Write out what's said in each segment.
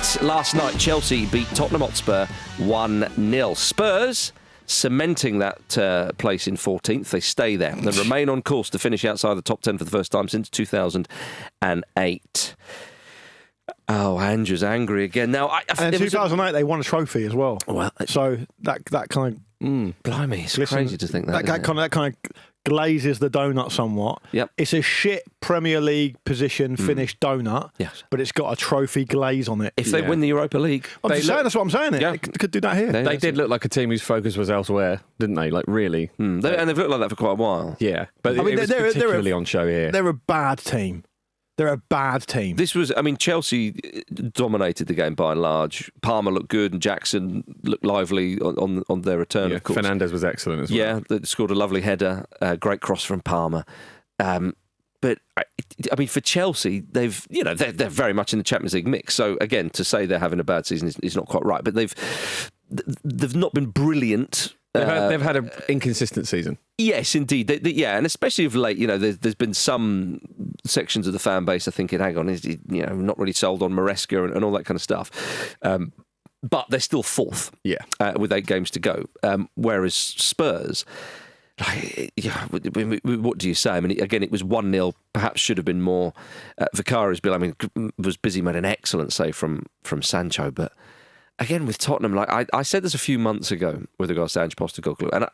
Right, last night Chelsea beat Tottenham Hotspur 1-0. Spurs cementing that place in 14th. They stay there and remain on course to finish outside the top 10 for the first time since 2008. Oh, Ange's angry again. Now, and in 2008 they won a trophy as well. Well, so that kind of blimey, it's crazy to think that kind of glazes the donut somewhat. Yep. It's a shit Premier League position finished donut, yes, but it's got a trophy glaze on it. If they win the Europa League, that's what I'm saying. Yeah. They could do that here. They did look like a team whose focus was elsewhere, didn't they? Like, really. And they've looked like that for quite a while. Yeah, but it was particularly on show here. They're a bad team. They're a bad team. This was, Chelsea dominated the game by and large. Palmer looked good and Jackson looked lively on their return, of course. Fernandes was excellent as well. Yeah, they scored a lovely header, great cross from Palmer. But for Chelsea, they're very much in the Champions League mix. So again, to say they're having a bad season is not quite right. But they've not been brilliant. They've had an inconsistent season. Yes, indeed. And especially of late, there's been some sections of the fan base are thinking, hang on, is he, not really sold on Maresca and all that kind of stuff. But they're still fourth, with 8 games to go. Whereas Spurs, what do you say? Again, it was 1-0. Perhaps should have been more. Vicaria's bill, was busy, made an excellent save from Sancho, but. Again, with Tottenham, I said this a few months ago with regards to Ange Postecoglou, and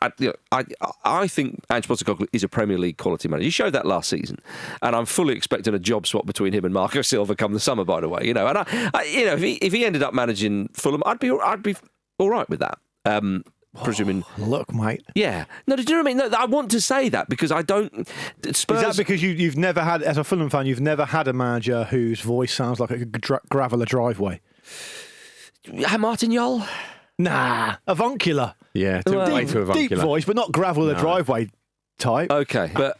I think Ange Postecoglou is a Premier League quality manager. He showed that last season, and I'm fully expecting a job swap between him and Marco Silva come the summer. By the way, and if he ended up managing Fulham, I'd be all right with that. Presuming, look, mate. Yeah, no. Do you know what I mean? No, I want to say that because I don't. Spurs. Is that because you've never had, as a Fulham fan, you've never had a manager whose voice sounds like it could gravel a driveway? Martin Jol? Nah, avuncular. Yeah, way too avuncular. Deep voice, but not gravel a driveway type. Okay, but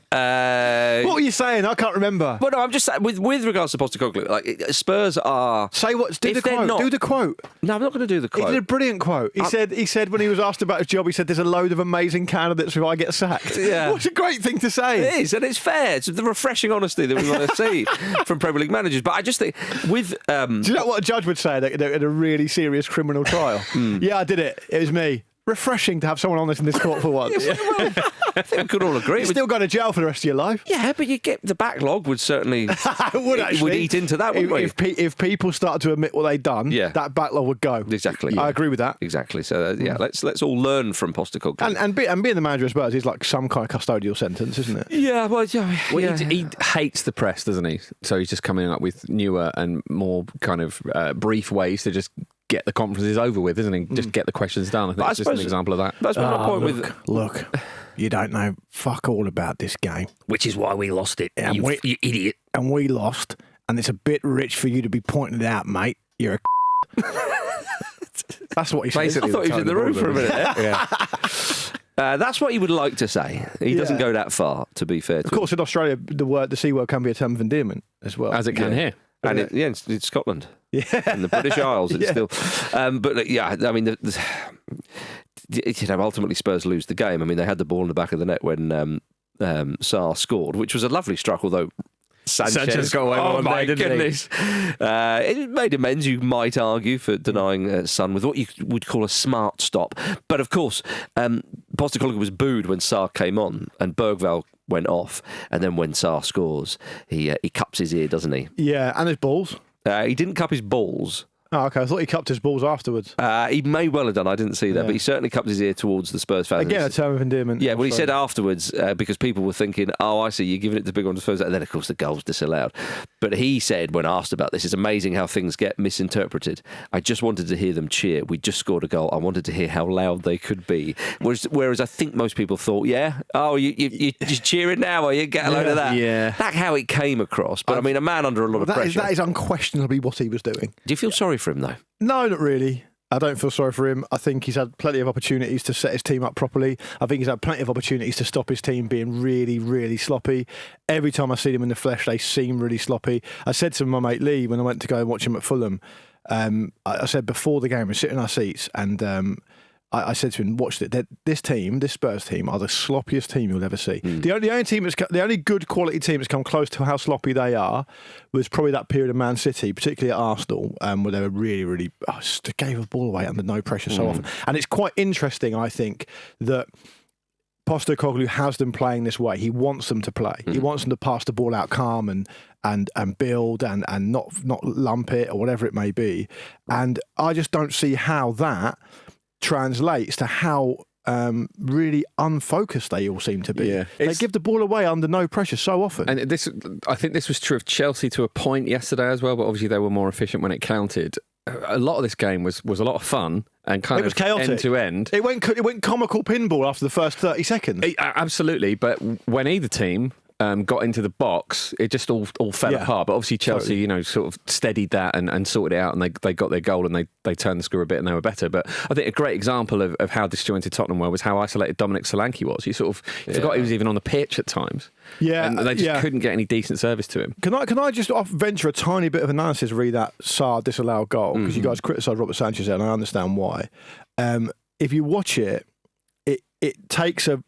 what were you saying? I can't remember. Well, no, I'm just saying, with regards to Postecoglou, Spurs are. Say what? Do the quote. Do the quote. No, I'm not going to do the quote. He did a brilliant quote. He said when he was asked about his job, he said, "There's a load of amazing candidates if I get sacked." Yeah, what's a great thing to say. It is, and it's fair. It's the refreshing honesty that we want to see from Premier League managers. But I just think with. Do you know what a judge would say at a really serious criminal trial? Yeah, I did it. It was me. Refreshing to have someone honest in this court for once. I think we could all agree. You still go to jail for the rest of your life. Yeah, but you get the backlog would certainly would eat into that, wouldn't we? If people start to admit what they've done, that backlog would go. Exactly. I agree with that. Exactly. So let's all learn from Postecoglou. And being the manager of Spurs is like some kind of custodial sentence, isn't it? Yeah. Well, he hates the press, doesn't he? So he's just coming up with newer and more kind of brief ways to just get the conferences over with, isn't he? Just get the questions done. I think it's just an example of that. That's my point. Look, you don't know fuck all about this game. Which is why we lost it, you idiot. And we lost, and it's a bit rich for you to be pointing it out, mate. You're a That's what he said. I thought he was in the room for a minute. Yeah. That's what he would like to say. He doesn't go that far, to be fair to him. Of course, in Australia, the C word can be a term of endearment as well. As it can here. And it's Scotland. Yeah. In the British Isles, it's still. Ultimately Spurs lose the game. They had the ball in the back of the net when Sarr scored, which was a lovely struck, although Sanchez got away with one my day, didn't goodness. It made amends, you might argue, for denying Son with what you would call a smart stop. But of course, Postecoglou was booed when Sarr came on and Bergvall went off, and then when Sarr scores, he cups his ear, doesn't he? Yeah, and his balls. He didn't cup his balls. Oh, okay. I thought he cupped his balls afterwards. He may well have done. I didn't see that, but he certainly cupped his ear towards the Spurs fans. Again, a term of endearment. Yeah, well, he said afterwards, because people were thinking, oh, I see, you're giving it to big one Spurs, and then, of course, the goal was disallowed. But he said, when asked about this, it's amazing how things get misinterpreted. I just wanted to hear them cheer. We just scored a goal. I wanted to hear how loud they could be. Whereas I think most people thought, you're just cheering now, or you get a load of that. Yeah. That's how it came across. But, a man under a lot of pressure. That is unquestionably what he was doing. Do you feel sorry for him, though? No, not really. I don't feel sorry for him. I think he's had plenty of opportunities to set his team up properly. I think he's had plenty of opportunities to stop his team being really, really sloppy. Every time I see them in the flesh, they seem really sloppy. I said to my mate Lee when I went to go and watch him at Fulham, I said before the game, we're sitting in our seats and I said to him, watch it. This Spurs team, are the sloppiest team you'll ever see. The only good quality team that's come close to how sloppy they are was probably that period of Man City, particularly at Arsenal, where they were really gave the ball away under no pressure so often. And it's quite interesting, I think, that Postecoglou has them playing this way. He wants them to play. He wants them to pass the ball out calm and build and not lump it or whatever it may be. And I just don't see how that translates to how really unfocused they all seem to be. Yeah. They give the ball away under no pressure so often. And I think this was true of Chelsea to a point yesterday as well, but obviously they were more efficient when it counted. A lot of this game was a lot of fun and kind of chaotic. End to end. It went comical pinball after the first 30 seconds. Absolutely, but when either team got into the box, it just all fell apart. But obviously Chelsea, sort of steadied that and sorted it out, and they got their goal and they turned the screw a bit and they were better. But I think a great example of how disjointed Tottenham were was how isolated Dominic Solanke was. You forgot he was even on the pitch at times. Yeah, and they just couldn't get any decent service to him. Can I just venture a tiny bit of analysis re that Sarr disallowed goal? Because you guys criticised Robert Sanchez there, and I understand why. If you watch it takes a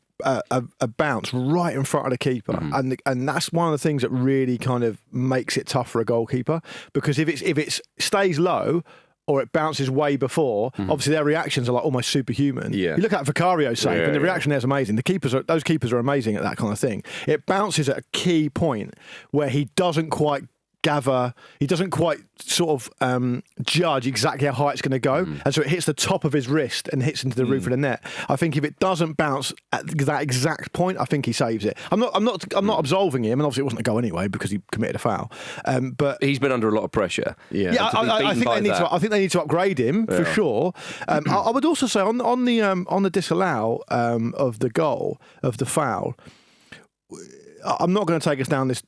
bounce right in front of the keeper, and that's one of the things that really kind of makes it tough for a goalkeeper, because if it stays low or it bounces way before, obviously their reactions are like almost superhuman. You look at Vicario's save, and the reaction there is amazing. Those keepers are amazing at that kind of thing. It bounces at a key point where he doesn't quite sort of judge exactly how high it's going to go, and so it hits the top of his wrist and hits into the roof of the net. I think if it doesn't bounce at that exact point, I think he saves it. I'm not absolving him, and obviously it wasn't a goal anyway because he committed a foul. But he's been under a lot of pressure. I think they need to upgrade him for sure. I would also say on the disallow of the goal of the foul, I'm not going to take us down this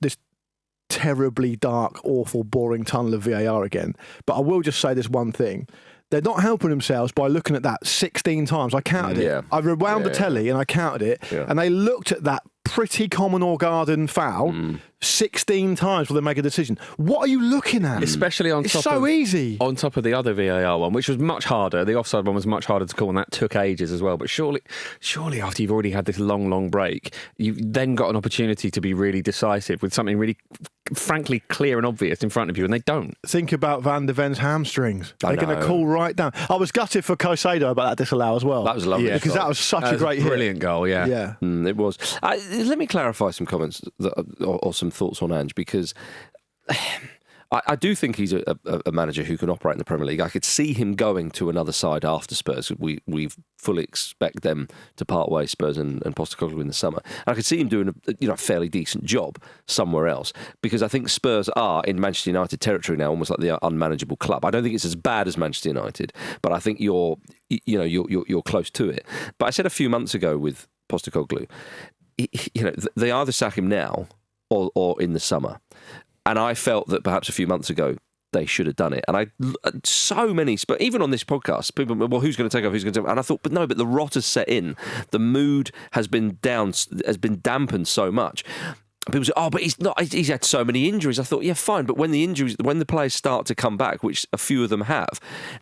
terribly dark, awful, boring tunnel of VAR again. But I will just say this one thing. They're not helping themselves by looking at that 16 times. I counted it. I rewound the telly and I counted it. Yeah. And they looked at that pretty common or garden foul 16 times before they make a decision. What are you looking at? Especially on top of easy. On top of the other VAR one, which was much harder. The offside one was much harder to call, and that took ages as well. But surely after you've already had this long break, you've then got an opportunity to be really decisive with something really, frankly, clear and obvious in front of you, and they don't. Think about Van de Ven's hamstrings. They're going to call right down. I was gutted for Caicedo about that disallow as well. That was lovely. Because that was such a great brilliant goal, yeah. It was. Let me clarify some comments or some thoughts on Ange, because I do think he's a manager who can operate in the Premier League. I could see him going to another side after Spurs. We fully expect them to part ways, Spurs and Postecoglou, in the summer. And I could see him doing a fairly decent job somewhere else, because I think Spurs are in Manchester United territory now, almost like the unmanageable club. I don't think it's as bad as Manchester United, but I think you're close to it. But I said a few months ago with Postecoglou, they either sack him now or in the summer. And I felt that perhaps a few months ago they should have done it. And so many, but even on this podcast, people, well, who's going to take over? Who's going to take over? And I thought, but the rot has set in. The mood has been dampened so much. People say, but he's not. He's had so many injuries. I thought, yeah, fine. But when the players start to come back, which a few of them have,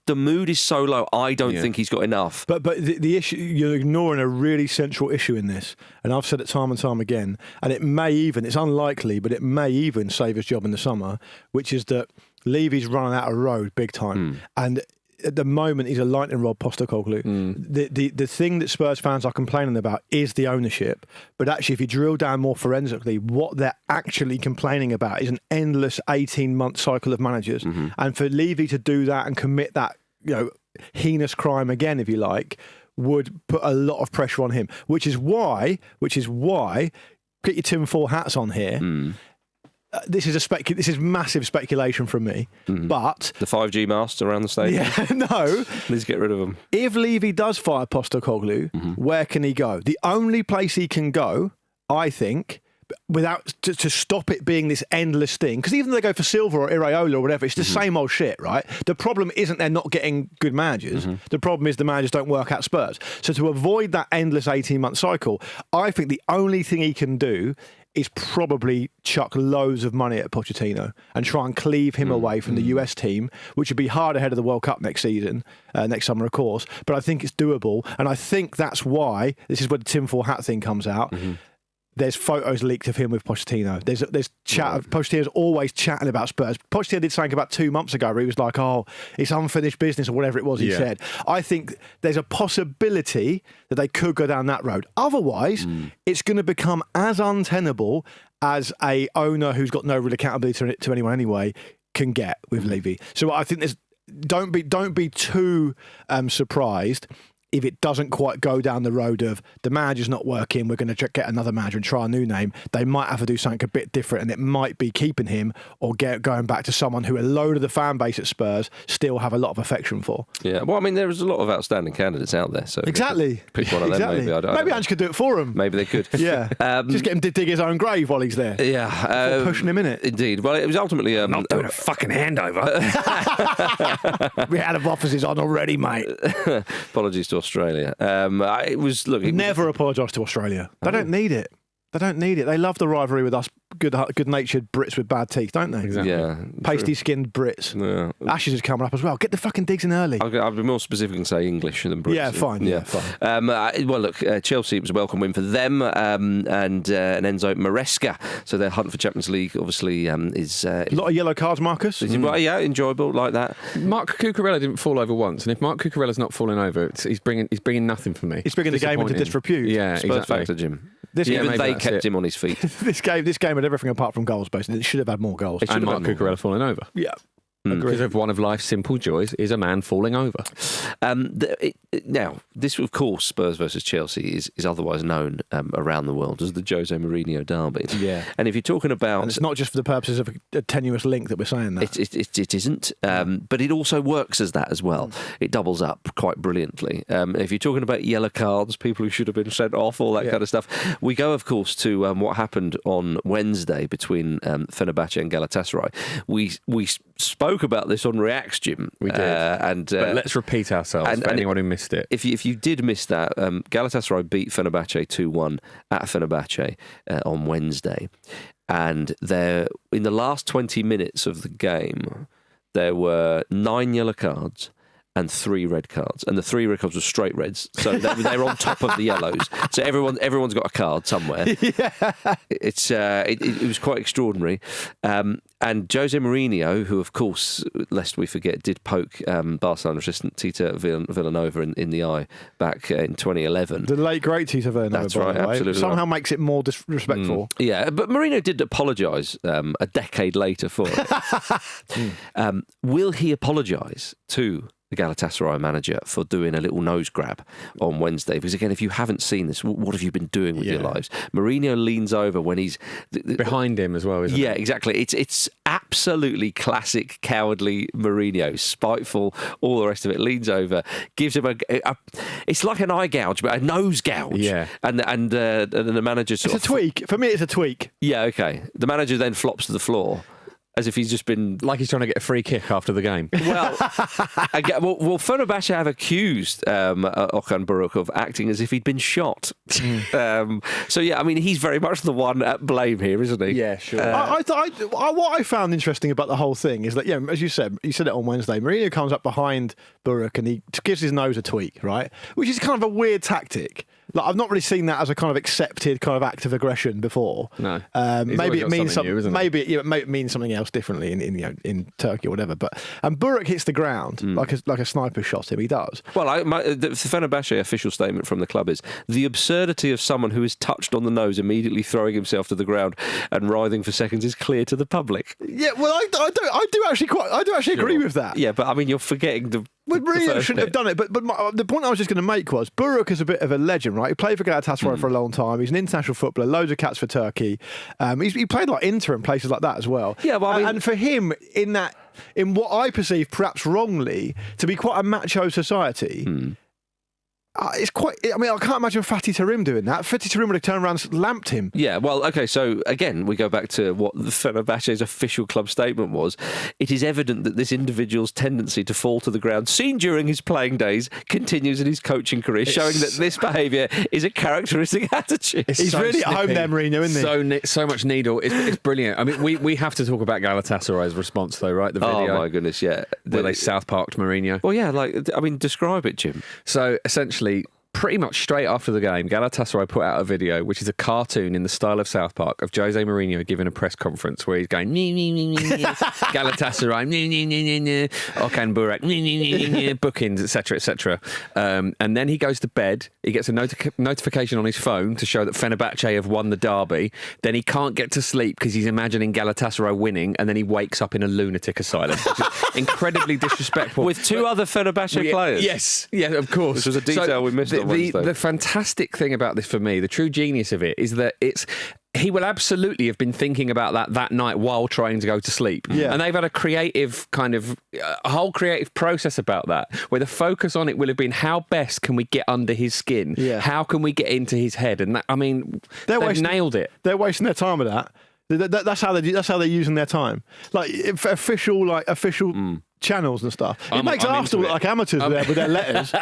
the mood is so low. I don't think he's got enough. But the issue, you're ignoring a really central issue in this, and I've said it time and time again. And it's unlikely, but it may even save his job in the summer, which is that Levy's running out of road big time, and at the moment he's a lightning rod, Postecoglou. The thing that Spurs fans are complaining about is the ownership, but actually if you drill down more forensically, what they're actually complaining about is an endless 18-month cycle of managers. And for Levy to do that and commit that heinous crime again, if you like, would put a lot of pressure on him, which is why get your tinfoil hats on here. This is massive speculation from me, but the 5G masts around the stadium. Yeah, no. Please get rid of them. If Levy does fire Postecoglou, where can he go? The only place he can go, I think, without to stop it being this endless thing, because even if they go for Silva or Iraola or whatever, it's the same old shit, right? The problem isn't they're not getting good managers. The problem is the managers don't work at Spurs. So to avoid that endless 18-month cycle, I think the only thing he can do is probably chuck loads of money at Pochettino and try and cleave him away from the US team, which would be hard ahead of the World Cup next season, next summer, of course. But I think it's doable. And I think that's why, this is where the tinfoil hat thing comes out. There's photos leaked of him with Pochettino. There's chat. Pochettino's always chatting about Spurs. Pochettino did something about 2 months ago where he was like, "Oh, it's unfinished business," or whatever it was he said. I think there's a possibility that they could go down that road. Otherwise, it's going to become as untenable as a owner who's got no real accountability to anyone anyway can get with Levy. So I think don't be too surprised if it doesn't quite go down the road of the manager's not working, we're going to get another manager and try a new name. They might have to do something a bit different, and it might be keeping him or going back to someone who a load of the fan base at Spurs still have a lot of affection for. Yeah, well, I mean, there's a lot of outstanding candidates out there. So exactly. Pick one of them, maybe. Maybe Ange could do it for him. Maybe they could. Yeah. Just get him to dig his own grave while he's there. Yeah. Pushing him in it. Indeed. Well, it was ultimately... not doing a fucking handover. We had offices on already, mate. Apologies to Australia. It was never apologise to Australia. They don't need it. They love the rivalry with us good-natured Brits with bad teeth, don't they? Exactly. Yeah. Pasty-skinned Brits. Yeah. Ashes is coming up as well. Get the fucking digs in early. I'll be more specific and say English than Brits. Yeah, fine. Yeah, fine. Well, look, Chelsea, it was a welcome win for them and Enzo Maresca. So their hunt for Champions League obviously is... a lot of yellow cards, Marcus. Well, yeah, enjoyable like that. Mark Cucurella didn't fall over once, and if Mark Cucurella's not falling over, he's bringing nothing for me. He's bringing the game into disrepute. Yeah, Spurs exactly. factor, Jim. Even they kept him on his feet. This game had everything apart from goals, basically. It should have had more goals. And Mark Cucurella falling over. Yeah. Because of one of life's simple joys is a man falling over. Now, this, of course, Spurs versus Chelsea is otherwise known around the world as the José Mourinho Derby. Yeah. And if you're talking about... And it's not just for the purposes of a tenuous link that we're saying that. It isn't, but it also works as that as well. It doubles up quite brilliantly. If you're talking about yellow cards, people who should have been sent off, all that kind of stuff, we go, of course, to what happened on Wednesday between Fenerbahçe and Galatasaray. We spoke about this on Reacts, Jim. We did. But let's repeat ourselves for anyone who missed it. If you did miss that, Galatasaray beat Fenerbahçe 2-1 at Fenerbahçe on Wednesday. And in the last 20 minutes of the game, there were 9 yellow cards and 3 red cards, and the 3 red cards were straight reds, so they're on top of the yellows. So everyone's got a card somewhere. It was quite extraordinary. And Jose Mourinho, who of course, lest we forget, did poke Barcelona assistant Tita Villanova in the eye back in 2011. The late great Tita Villanova. That's right, absolutely. Somehow makes it more disrespectful. Yeah, but Mourinho did apologise a decade later for it. Will he apologise to the Galatasaray manager for doing a little nose grab on Wednesday? Because again, if you haven't seen this, what have you been doing with your lives? Mourinho leans over when he's behind him as well, isn't it? Yeah, exactly. It's absolutely classic cowardly Mourinho, spiteful, all the rest of it. Leans over, gives him it's like an eye gouge, but a nose gouge. Yeah, and the manager it's a tweak. For me, it's a tweak. Yeah, okay. The manager then flops to the floor, as if he's just been... Like he's trying to get a free kick after the game. Well, Fenerbahçe have accused Okan Buruk of acting as if he'd been shot. So, yeah, I mean, he's very much the one at blame here, isn't he? Yeah, sure. What I found interesting about the whole thing is that, as you said it on Wednesday, Mourinho comes up behind Buruk and he gives his nose a tweak, right? Which is kind of a weird tactic. Like, I've not really seen that as a kind of accepted kind of act of aggression before. No, maybe it means something. Maybe it means something else differently in Turkey or whatever. But Buruk hits the ground like a sniper shot him. He does. Well, the Fenerbahçe official statement from the club is the absurdity of someone who is touched on the nose immediately throwing himself to the ground and writhing for seconds is clear to the public. Yeah, well, I do actually agree with that. Yeah, but I mean, you're forgetting the. Well, Mourinho shouldn't have done it, but the point I was just going to make was Buruk is a bit of a legend, right? He played for Galatasaray for a long time. He's an international footballer, loads of caps for Turkey. He played like Inter and places like that as well. Yeah, well, I mean, and for him, in what I perceive perhaps wrongly to be quite a macho society. It's quite. I mean, I can't imagine Fatih Terim doing that. Fatih Terim would have turned around and lamped him. Yeah, well, okay, so again, we go back to what the Fenerbahçe's official club statement was. It is evident that this individual's tendency to fall to the ground, seen during his playing days, continues in his coaching career, showing that this behaviour is a characteristic attitude. He's so really at home there, Mourinho, isn't he? So much needle. It's brilliant. I mean, we have to talk about Galatasaray's response, though, right? The video. Oh, my goodness, yeah. Where they South Parked Mourinho. Well, yeah, describe it, Jim. So, essentially, pretty much straight after the game, Galatasaray put out a video, which is a cartoon in the style of South Park, of José Mourinho giving a press conference where he's going, Galatasaray, Okan Buruk, bookings, etc., etc. And then he goes to bed. He gets a notification on his phone to show that Fenerbahçe have won the derby. Then he can't get to sleep because he's imagining Galatasaray winning, and then he wakes up in a lunatic asylum, which is incredibly disrespectful. With two other Fenerbahçe players? Yes, of course. Which was a detail we missed. The fantastic thing about this for me, the true genius of it, is that he will absolutely have been thinking about that night while trying to go to sleep. Yeah. And they've had a whole creative process about that, where the focus on it will have been how best can we get under his skin? Yeah. How can we get into his head? And they've nailed it. They're wasting their time with that. That's how they're using their time. Like official channels and stuff. It makes Arsenal look like amateurs with their letters.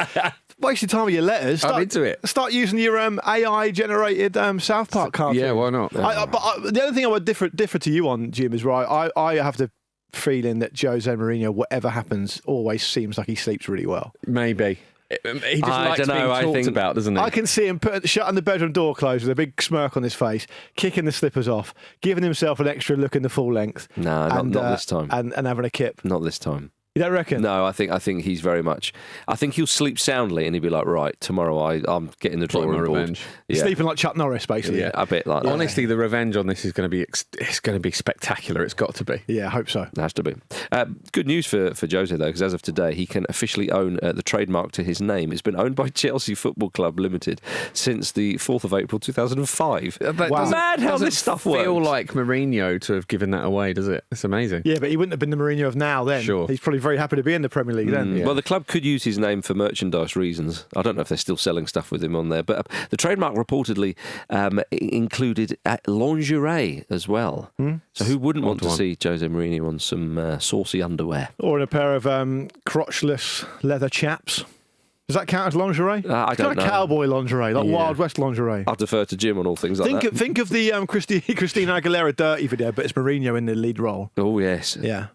Wasting time with your letters. I'm into it. Start using your AI-generated South Park cartoon. Yeah, why not? But the only thing I would differ to you on, Jim, is right. I have the feeling that Jose Mourinho, whatever happens, always seems like he sleeps really well. Maybe. He just likes being talked about, doesn't he? I can see him shutting the bedroom door closed with a big smirk on his face, kicking the slippers off, giving himself an extra look in the full length. No, not this time. And having a kip. Not this time. You don't reckon? No, I think he's very much. I think he'll sleep soundly and he'll be like, right, tomorrow I'm getting the drawing board. Revenge. Yeah. Sleeping like Chuck Norris, basically. Yeah, a bit like that. Honestly, the revenge on this is going to be spectacular. It's got to be. Yeah, I hope so. It has to be. Good news for Jose, though, because as of today, he can officially own the trademark to his name. It's been owned by Chelsea Football Club Limited since the 4th of April 2005. Wow. Mad how this stuff works. Feel like Mourinho to have given that away, does it? It's amazing. Yeah, but he wouldn't have been the Mourinho of now then. Sure. He's probably very happy to be in the Premier League then. Yeah. Well, the club could use his name for merchandise reasons. I don't know if they're still selling stuff with him on there, but the trademark reportedly included lingerie as well. So who wouldn't want to see Jose Mourinho on some saucy underwear? Or in a pair of crotchless leather chaps. Does that count as lingerie? I don't know. Kind of cowboy lingerie, like Wild West lingerie. I'll defer to Jim on all things like that. Think of the Christina Aguilera Dirty video, but it's Mourinho in the lead role. Oh, yes. Yeah.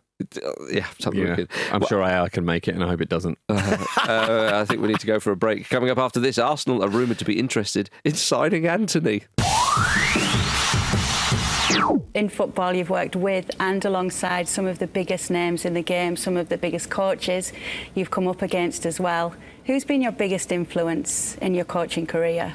Yeah, something wicked. I'm sure I can make it, and I hope it doesn't. I think we need to go for a break. Coming up after this, Arsenal are rumoured to be interested in signing Anthony. In football, you've worked with and alongside some of the biggest names in the game, some of the biggest coaches you've come up against as well. Who's been your biggest influence in your coaching career?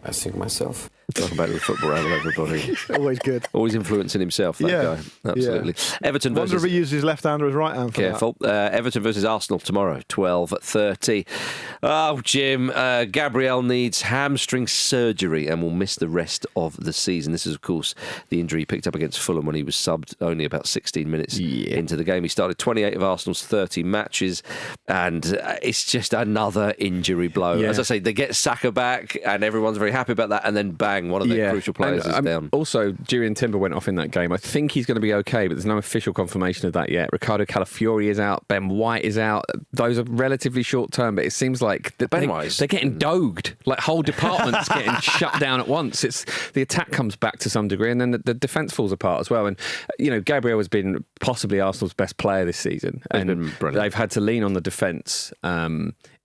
I think myself. Talk about it with Football Ramble, everybody. Always good. Always influencing himself, that guy. Absolutely. Yeah. Everton Wonder versus... if he uses his left hand or his right hand for Careful. Everton versus Arsenal tomorrow, 12:30. Oh, Jim, Gabriel needs hamstring surgery and will miss the rest of the season. This is, of course, the injury he picked up against Fulham when he was subbed only about 16 minutes into the game. He started 28 of Arsenal's 30 matches, and it's just another injury blow. Yeah. As I say, they get Saka back, and everyone's very happy about that, and then bang, one of their crucial players is down. Also, Julian Timber went off in that game. I think he's going to be okay, but there's no official confirmation of that yet. Ricardo Calafiori is out. Ben White is out. Those are relatively short term, but it seems like they're getting dogged. Like whole departments getting shut down at once. It's the attack comes back to some degree, and then the defence falls apart as well. And Gabriel has been possibly Arsenal's best player this season, and been brilliant. They've had to lean on the defence.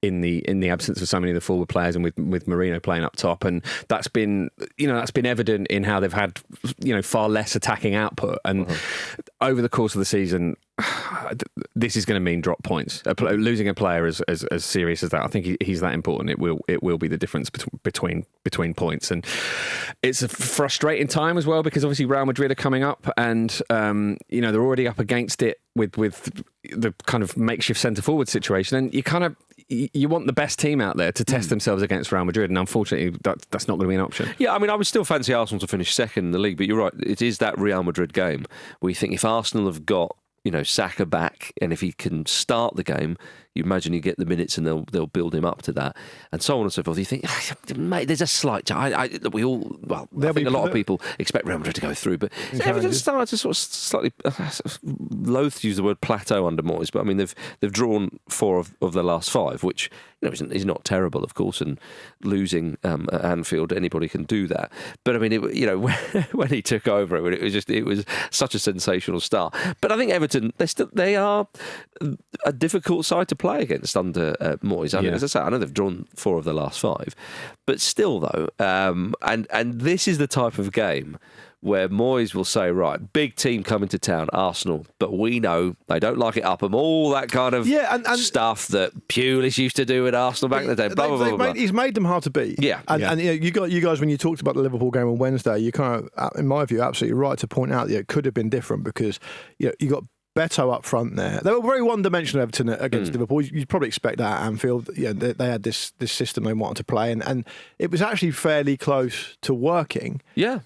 In the absence of so many of the forward players and with Mourinho playing up top, and that's been evident in how they've had far less attacking output, and over the course of the season this is going to mean drop points. Losing a player as serious as that, I think he's that important. It will be the difference between points, and it's a frustrating time as well because obviously Real Madrid are coming up, and they're already up against it with the kind of makeshift centre forward situation, and you want the best team out there to test themselves against Real Madrid, and unfortunately that's not going to be an option. Yeah, I mean, I would still fancy Arsenal to finish second in the league, but you're right, it is that Real Madrid game where you think if Arsenal have got Saka back, and if he can start the game, you imagine you get the minutes and they'll build him up to that, and so on and so forth. You think, mate, there's a slight. I think a lot of people expect Real Madrid to go through, but Everton started to sort of slightly loath to use the word plateau under Moyes, but I mean they've drawn 4 of their last 5, which is not terrible, of course, and losing at Anfield, anybody can do that. But I mean, when he took over, it was such a sensational start. But I think Everton, they are a difficult side to play against under Moyes. As I say, I know they've drawn 4 of the last 5, but still, though, and this is the type of game where Moyes will say, right, big team coming to town, Arsenal, but we know they don't like it up them, all that kind of stuff that Pulis used to do at Arsenal back in the day. Blah, blah, blah, blah. He's made them hard to beat. Yeah. And you guys, when you talked about the Liverpool game on Wednesday, you kind of, in my view, absolutely right to point out that it could have been different because you got Beto up front there. They were very one-dimensional, Everton, against Liverpool. You'd probably expect that at Anfield. They had this system they wanted to play, and it was actually fairly close to working. Yeah.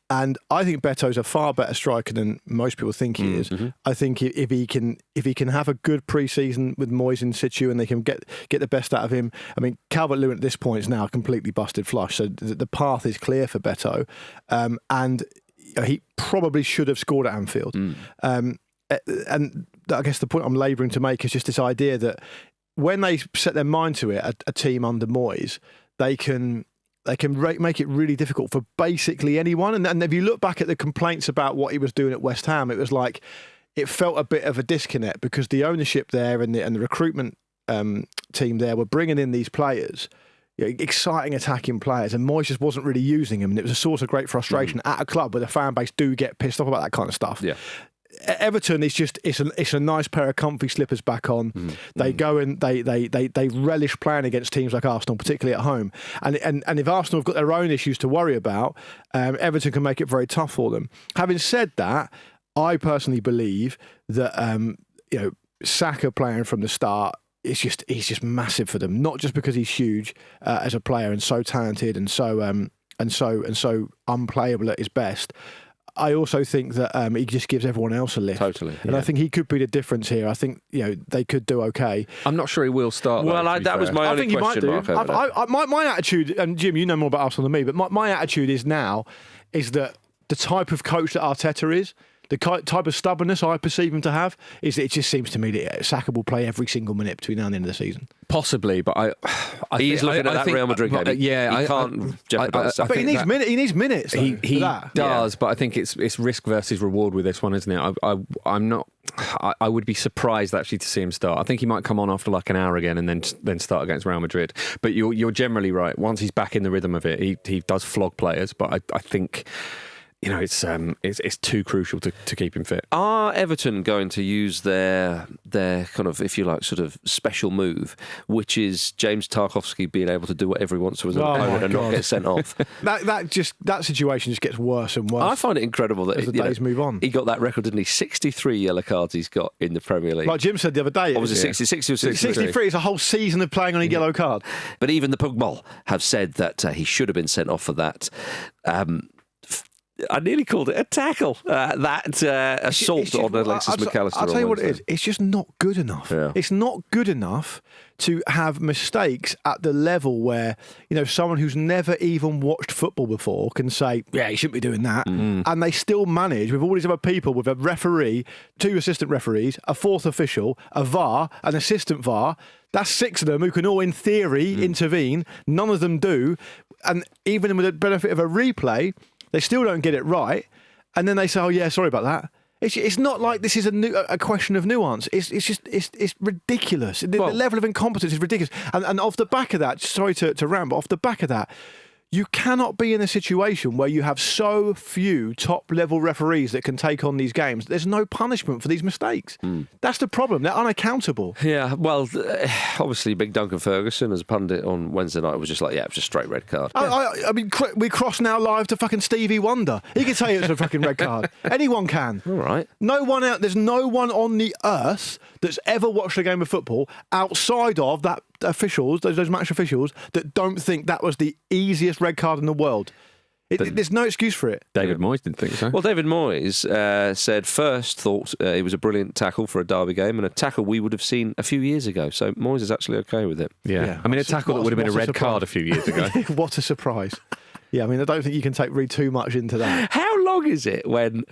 And I think Beto's a far better striker than most people think he is. Mm-hmm. I think if he can have a good pre-season with Moyes in situ and they can get the best out of him. I mean, Calvert-Lewin at this point is now completely busted flush, so the path is clear for Beto, and he probably should have scored at Anfield. And I guess the point I'm labouring to make is just this idea that when they set their mind to it, a team under Moyes, they can make it really difficult for basically anyone. And if you look back at the complaints about what he was doing at West Ham, it was like it felt a bit of a disconnect because the ownership there and the recruitment team there were bringing in these players, exciting attacking players, and Moyes just wasn't really using them, and it was a source of great frustration at a club where the fan base do get pissed off about that kind of stuff. Yeah. Everton is just it's a nice pair of comfy slippers back on. They go and they relish playing against teams like Arsenal, particularly at home. And if Arsenal have got their own issues to worry about, Everton can make it very tough for them. Having said that, I personally believe that Saka playing from the start he's just massive for them. Not just because he's huge as a player and so talented and so unplayable at his best. I also think that he just gives everyone else a lift. Totally. And I think he could be the difference here. I think they could do okay. I'm not sure he will start. Well, that was my only question mark over that. My attitude, and Jim, you know more about Arsenal than me, but my attitude is that the type of coach that Arteta is, the type of stubbornness I perceive him to have, is that it just seems to me that Saka will play every single minute between now and the end of the season. Possibly, but he's looking at that Real Madrid game. He can't jeopardise Saka. But he needs minutes. He does, but I think it's risk versus reward with this one, isn't it? I'm not. I would be surprised actually to see him start. I think he might come on after like an hour again and then start against Real Madrid. But you're generally right. Once he's back in the rhythm of it, he does flog players. But I think. It's too crucial to keep him fit. Are Everton going to use their kind of, if you like, sort of special move, which is James Tarkowski being able to do whatever he wants to as an opponent and not get sent off? that situation just gets worse and worse. I find it incredible that as the days move on. He got that record, didn't he? 63 yellow cards he's got in the Premier League. Like Jim said the other day. Or was it 60 or 63? 63 is a whole season of playing on a yellow card. But even the Pugmol have said that he should have been sent off for that. I nearly called it a tackle. Assault on Alexis McAllister. I'll tell you what it is. It's just not good enough. Yeah. It's not good enough to have mistakes at the level where someone who's never even watched football before can say, "Yeah, you shouldn't be doing that," and they still manage with all these other people, with a referee, 2 assistant referees, a 4th official, a VAR, an assistant VAR. That's 6 of them who can all, in theory, intervene. None of them do, and even with the benefit of a replay. They still don't get it right, and then they say, "Oh yeah, sorry about that." It's not like this is a question of nuance. It's ridiculous. The level of incompetence is ridiculous. And off the back of that, sorry to ramble. Off the back of that, you cannot be in a situation where you have so few top-level referees that can take on these games. There's no punishment for these mistakes. That's the problem. They're unaccountable. Yeah, well, obviously, big Duncan Ferguson as pundit on Wednesday night was just like, it was just straight red card. I mean, we cross now live to fucking Stevie Wonder. He can say it's a fucking red card. Anyone can. All right. There's no one on the earth that's ever watched a game of football outside of that officials, those match officials, that don't think that was the easiest red card in the world. There's no excuse for it. David Moyes didn't think so. Well, David Moyes said first thought it was a brilliant tackle for a derby game and a tackle we would have seen a few years ago. So Moyes is actually okay with it. Yeah. I mean, a tackle that would have been a red card a few years ago. What a surprise. Yeah, I mean, I don't think you can read too much into that. How long is it when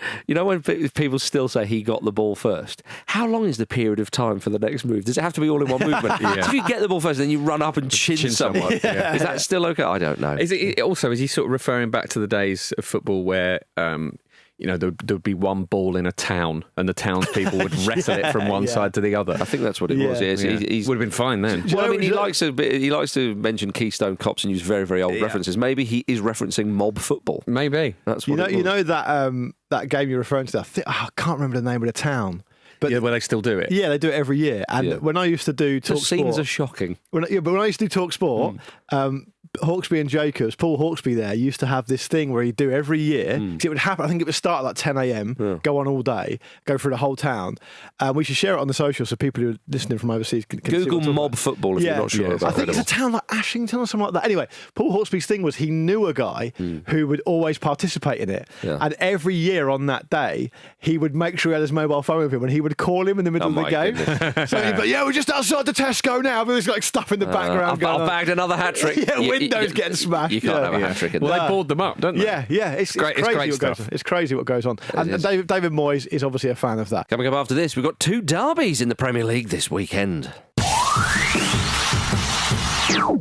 people still say he got the ball first? How long is the period of time for the next move? Does it have to be all in one movement? Yeah. So if you get the ball first, then you run up and chin someone. Yeah. Is that still okay? I don't know. Is he sort of referring back to the days of football where there'd be one ball in a town and the townspeople would wrestle it from one side to the other? I think that's what it was. Yeah. He would have been fine then. Well, I mean, he likes to mention Keystone Cops and use very, very old references. Maybe he is referencing mob football. Maybe that's what you know that game you're referring to. I can't remember the name of the town. But where they still do it. Yeah, they do it every year. And when I used to do Talk the scenes are shocking. When I used to do Talk Sport, Hawksby and Jacobs, Paul Hawksby there used to have this thing where he'd do every year. It would happen, I think it would start at like 10 a.m, go on all day, go through the whole town. We should share it on the socials so people who are listening from overseas can Google see mob football if you're not sure about it. I think it's a town like Ashington or something like that. Anyway, Paul Hawksby's thing was he knew a guy who would always participate in it. Yeah. And every year on that day, he would make sure he had his mobile phone with him and he would call him in the middle of the game. So he'd be like, we're just outside the Tesco now. There's like stuff in the background. I've bagged another hat trick. Windows getting smashed. You can't have a hat trick in there. They board them up, don't they? Yeah. It's crazy what goes on. It's crazy what goes on. And David Moyes is obviously a fan of that. Coming up after this, we've got 2 derbies in the Premier League this weekend.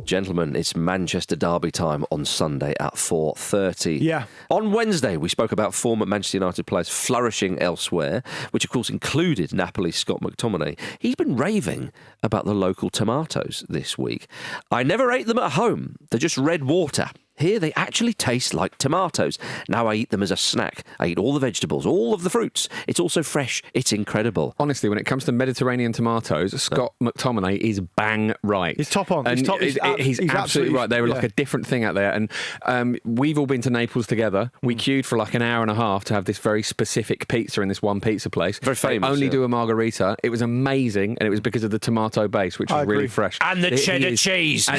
Gentlemen, it's Manchester Derby time on Sunday at 4:30. Yeah. On Wednesday, we spoke about former Manchester United players flourishing elsewhere, which of course included Napoli's Scott McTominay. He's been raving about the local tomatoes this week. I never ate them at home. They're just red water. Here they actually taste like tomatoes. Now I eat them as a snack. I eat all the vegetables, all of the fruits. It's also fresh. It's incredible. Honestly, when it comes to Mediterranean tomatoes, Scott McTominay is bang right. He's top on. And he's absolutely right. They were like a different thing out there. And we've all been to Naples together. We queued for like an hour and a half to have this very specific pizza in this one pizza place. Very famous. They only do a margarita. It was amazing, and it was because of the tomato base, which was really fresh. And the cheddar cheese.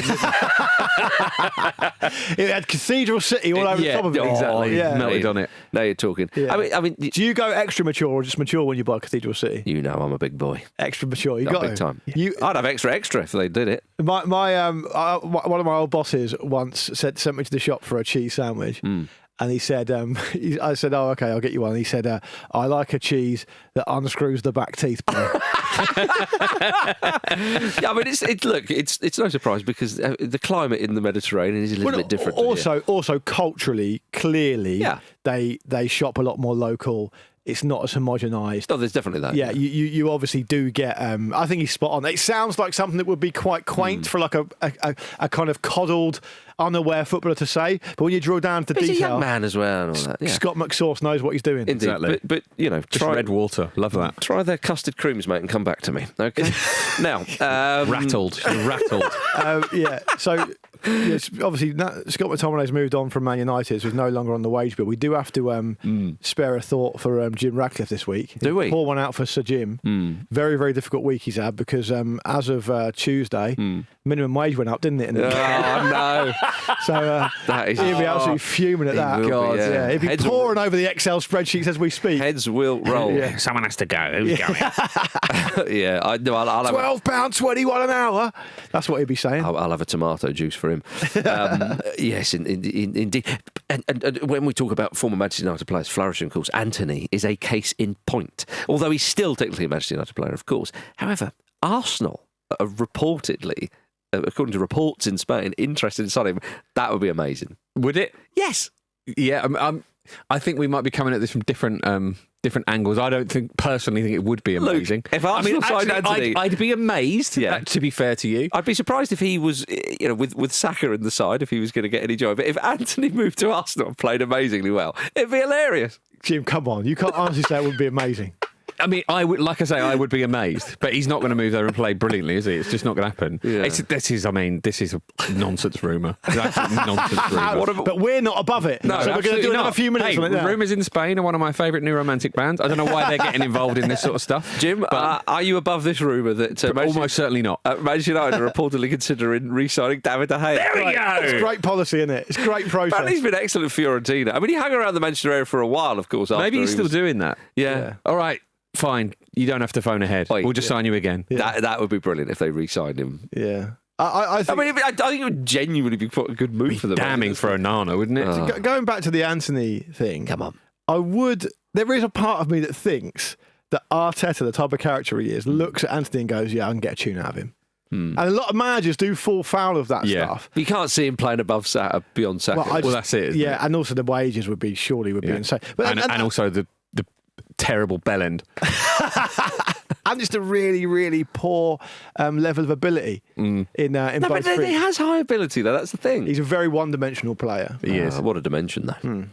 It had Cathedral City all over the top of it. Exactly. Melted on it. Now you're talking. Yeah. I mean, do you go extra mature or just mature when you buy Cathedral City? You know, I'm a big boy. Extra mature. You got big time. I'd have extra if they did it. One of my old bosses once sent me to the shop for a cheese sandwich. And he said, I said, oh, okay, I'll get you one. And he said, I like a cheese that unscrews the back teeth. Yeah, I mean, it's no surprise because the climate in the Mediterranean is a little bit different. Also culturally, clearly, they shop a lot more local. It's not as homogenised. No, there's definitely that. Yeah, you obviously do get. I think he's spot on. It sounds like something that would be quite quaint for like a kind of coddled, unaware footballer to say. But when you drill down to detail, he's a young man as well. And all that. Yeah. Scott McSauce knows what he's doing. Indeed. Exactly. But just red water. Love that. Try their custard creams, mate, and come back to me. Okay. Now, rattled. Yeah. So. Yes, obviously, Scott McTominay's moved on from Man United, so he's no longer on the wage bill. We do have to spare a thought for Jim Ratcliffe this week. Do we? Pour one out for Sir Jim. Very, very difficult week he's had because as of Tuesday, minimum wage went up, didn't it? No. So he'd be absolutely fuming at that. God, yeah. He'd be pouring over the Excel spreadsheets as we speak. Heads will roll. Yeah. Someone has to go. Who's going? Yeah, I'll have £12.21 an hour. That's what he'd be saying. I'll have a tomato juice for him. Yes, indeed. And when we talk about former Manchester United players flourishing, of course, Anthony is a case in point. Although he's still technically a Manchester United player, of course. However, Arsenal are reportedly, according to reports in Spain, interested in signing him. That would be amazing. Would it? Yes. Yeah, I think we might be coming at this from different angles. I don't personally think it would be amazing. Luke, if Arsenal signed Anthony, I'd be amazed. Yeah. To be fair to you, I'd be surprised if he was, with Saka in the side, if he was going to get any joy. But if Anthony moved to Arsenal and played amazingly well, it'd be hilarious. Jim, come on, you can't honestly say it would be amazing. I mean, I would, like I say, I would be amazed, but he's not going to move there and play brilliantly, is he? It's just not going to happen. Yeah. This is a nonsense rumour. It's an absolute nonsense rumour. But we're not above it. No, so we're going to do another few minutes Hey, on it now. Rumours in Spain are one of my favourite new romantic bands. I don't know why they're getting involved in this sort of stuff. Jim, are you above this rumour that Almost certainly not. Manchester United are reportedly considering re-signing David De Gea? There we go. It's great policy, isn't it? It's great process. Apparently he's been excellent for Fiorentina. I mean, he hung around the Manchester area for a while, of course. Maybe he's still doing that. Yeah. All right, fine. You don't have to phone ahead. Wait, we'll just sign you again. That would be brilliant if they re-signed him. Yeah. I think, I think it would genuinely be quite a good move for them. Damning for Onana, wouldn't it? going back to the Anthony thing. Come on. There is a part of me that thinks that Arteta, the type of character he is, looks at Anthony and goes, yeah, I can get a tune out of him. And a lot of managers do fall foul of that stuff. You can't see him playing above beyond Saka. Well, that's it. isn't it? And also the wages would be insane. But And also the terrible bellend. And just a really, really poor level of ability in No, both but he fronts. has high ability, though. That's the thing. He's a very one-dimensional player. He is. What a dimension,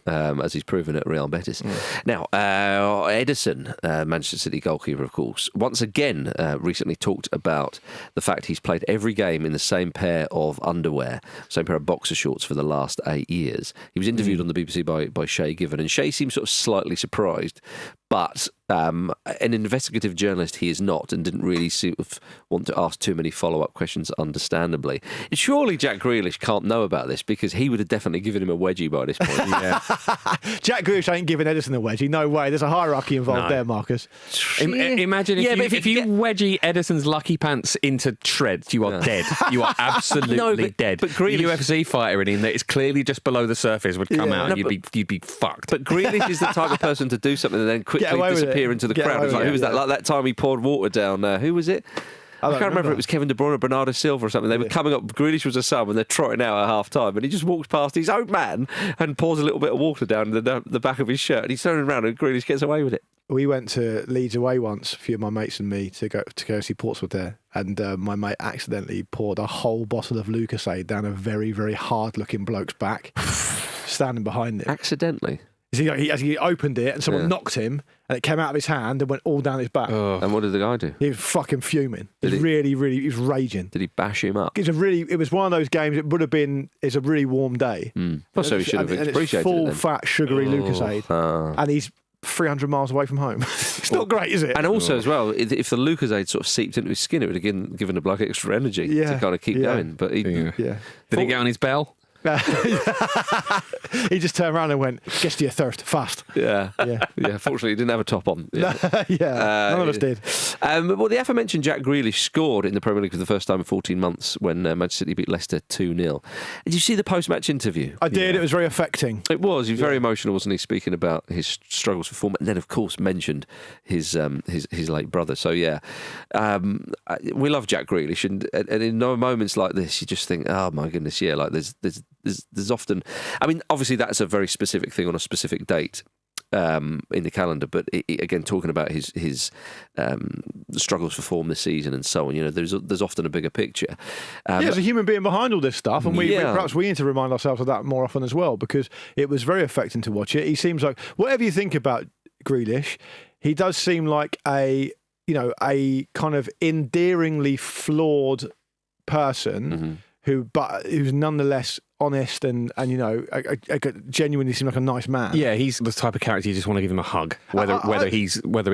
though, as he's proven at Real Betis. Now, Ederson, Manchester City goalkeeper, of course, once again recently talked about the fact he's played every game in the same pair of underwear, same pair of boxer shorts for the last 8 years. He was interviewed on the BBC by Shay Given, and Shay seemed sort of slightly surprised, but an investigative journalist he is not, and didn't really sort of want to ask too many follow-up questions, understandably. And surely Jack Grealish can't know about this, because he would have definitely given him a wedgie by this point. Jack Grealish ain't giving Ederson a wedgie. No way. There's a hierarchy involved there, Marcus. Imagine if you wedgie Ederson's lucky pants into shreds, you are dead. You are absolutely dead. But Grealish, the UFC fighter in him that is clearly just below the surface would come out and you'd be fucked. But Grealish is the type of person to do something and then quickly disappear into the crowd. It's like, who was that? Like that time he poured water down. Who was it? I can't remember. It was Kevin De Bruyne or Bernardo Silva or something. They were coming up. Grealish was a sub, and they're trotting out at half time. And he just walks past his own man and pours a little bit of water down the back of his shirt. And he's turning around, and Grealish gets away with it. We went to Leeds away once, a few of my mates and me, to go see Portsmouth there. And my mate accidentally poured a whole bottle of Lucozade down a very, very hard-looking bloke's back, standing behind him. Accidentally? He opened it and someone knocked him and it came out of his hand and went all down his back. And what did the guy do? He was fucking fuming. He was raging. Did he bash him up? It was one of those games, it's a really warm day. Well, so he should have appreciated it's full it. fat, sugary Lucozade. And he's 300 miles away from home. It's not great, is it? And also, as well, if the Lucozade sort of seeped into his skin, it would have given the bloke extra energy to kind of keep going. But he, Did he get on his bell? He just turned around and went, "Gets to your thirst fast." Yeah. Fortunately, he didn't have a top on. None of us did. Well, the aforementioned Jack Grealish scored in the Premier League for the first time in 14 months when Manchester City beat Leicester 2-0. Did you see the post-match interview? I did. It was very affecting. It was. He was very emotional, wasn't he? Speaking about his struggles for form, and then, of course, mentioned his late brother. So we love Jack Grealish, and in moments like this, you just think, oh my goodness, like there's often, I mean, obviously that's a very specific thing on a specific date in the calendar, but again, talking about his struggles for form this season and so on, there's often a bigger picture. There's a human being behind all this stuff, and perhaps we need to remind ourselves of that more often as well, because it was very affecting to watch it. He seems like, whatever you think about Grealish, he does seem like a kind of endearingly flawed person who's nonetheless honest and genuinely seems like a nice man. Yeah, he's the type of character you just want to give him a hug, whether he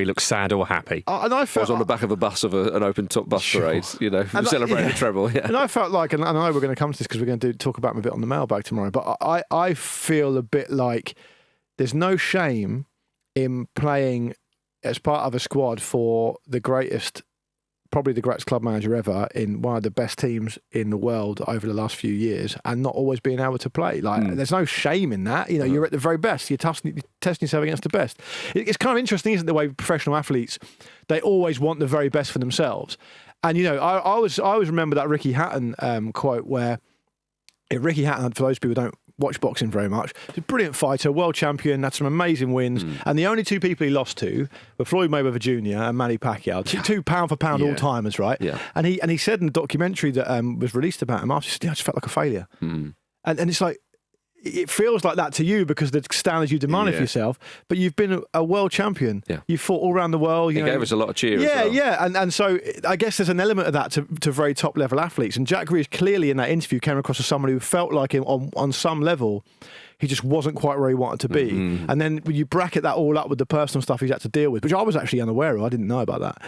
looks sad or happy. And I felt was on the back of a bus of an open top bus parade, celebrating a treble. Yeah. And I felt like, and I know we're going to come to this because we're going to talk about him a bit on the mailbag tomorrow, but I feel a bit like there's no shame in playing as part of a squad for probably the greatest club manager ever in one of the best teams in the world over the last few years, and not always being able to play. There's no shame in that. You're at the very best. You're testing yourself against the best. It's kind of interesting, isn't it, the way professional athletes, they always want the very best for themselves. And I always remember that Ricky Hatton quote where Ricky Hatton, for those people who don't watch boxing very much, he's a brilliant fighter, world champion, had some amazing wins, and the only two people he lost to were Floyd Mayweather Jr. and Manny Pacquiao, two pound for pound all-timers, right? Yeah. And he said in the documentary that was released about him after, I just felt like a failure. And it's like, it feels like that to you because of the standards you demand of yourself, but you've been a world champion. Yeah. You've fought all around the world. He gave us a lot of cheer as well. Yeah. And so I guess there's an element of that to very top level athletes. And Jack Grealish clearly in that interview came across as someone who felt like him on some level, he just wasn't quite where he wanted to be. Mm-hmm. And then when you bracket that all up with the personal stuff he's had to deal with, which I was actually unaware of, I didn't know about that,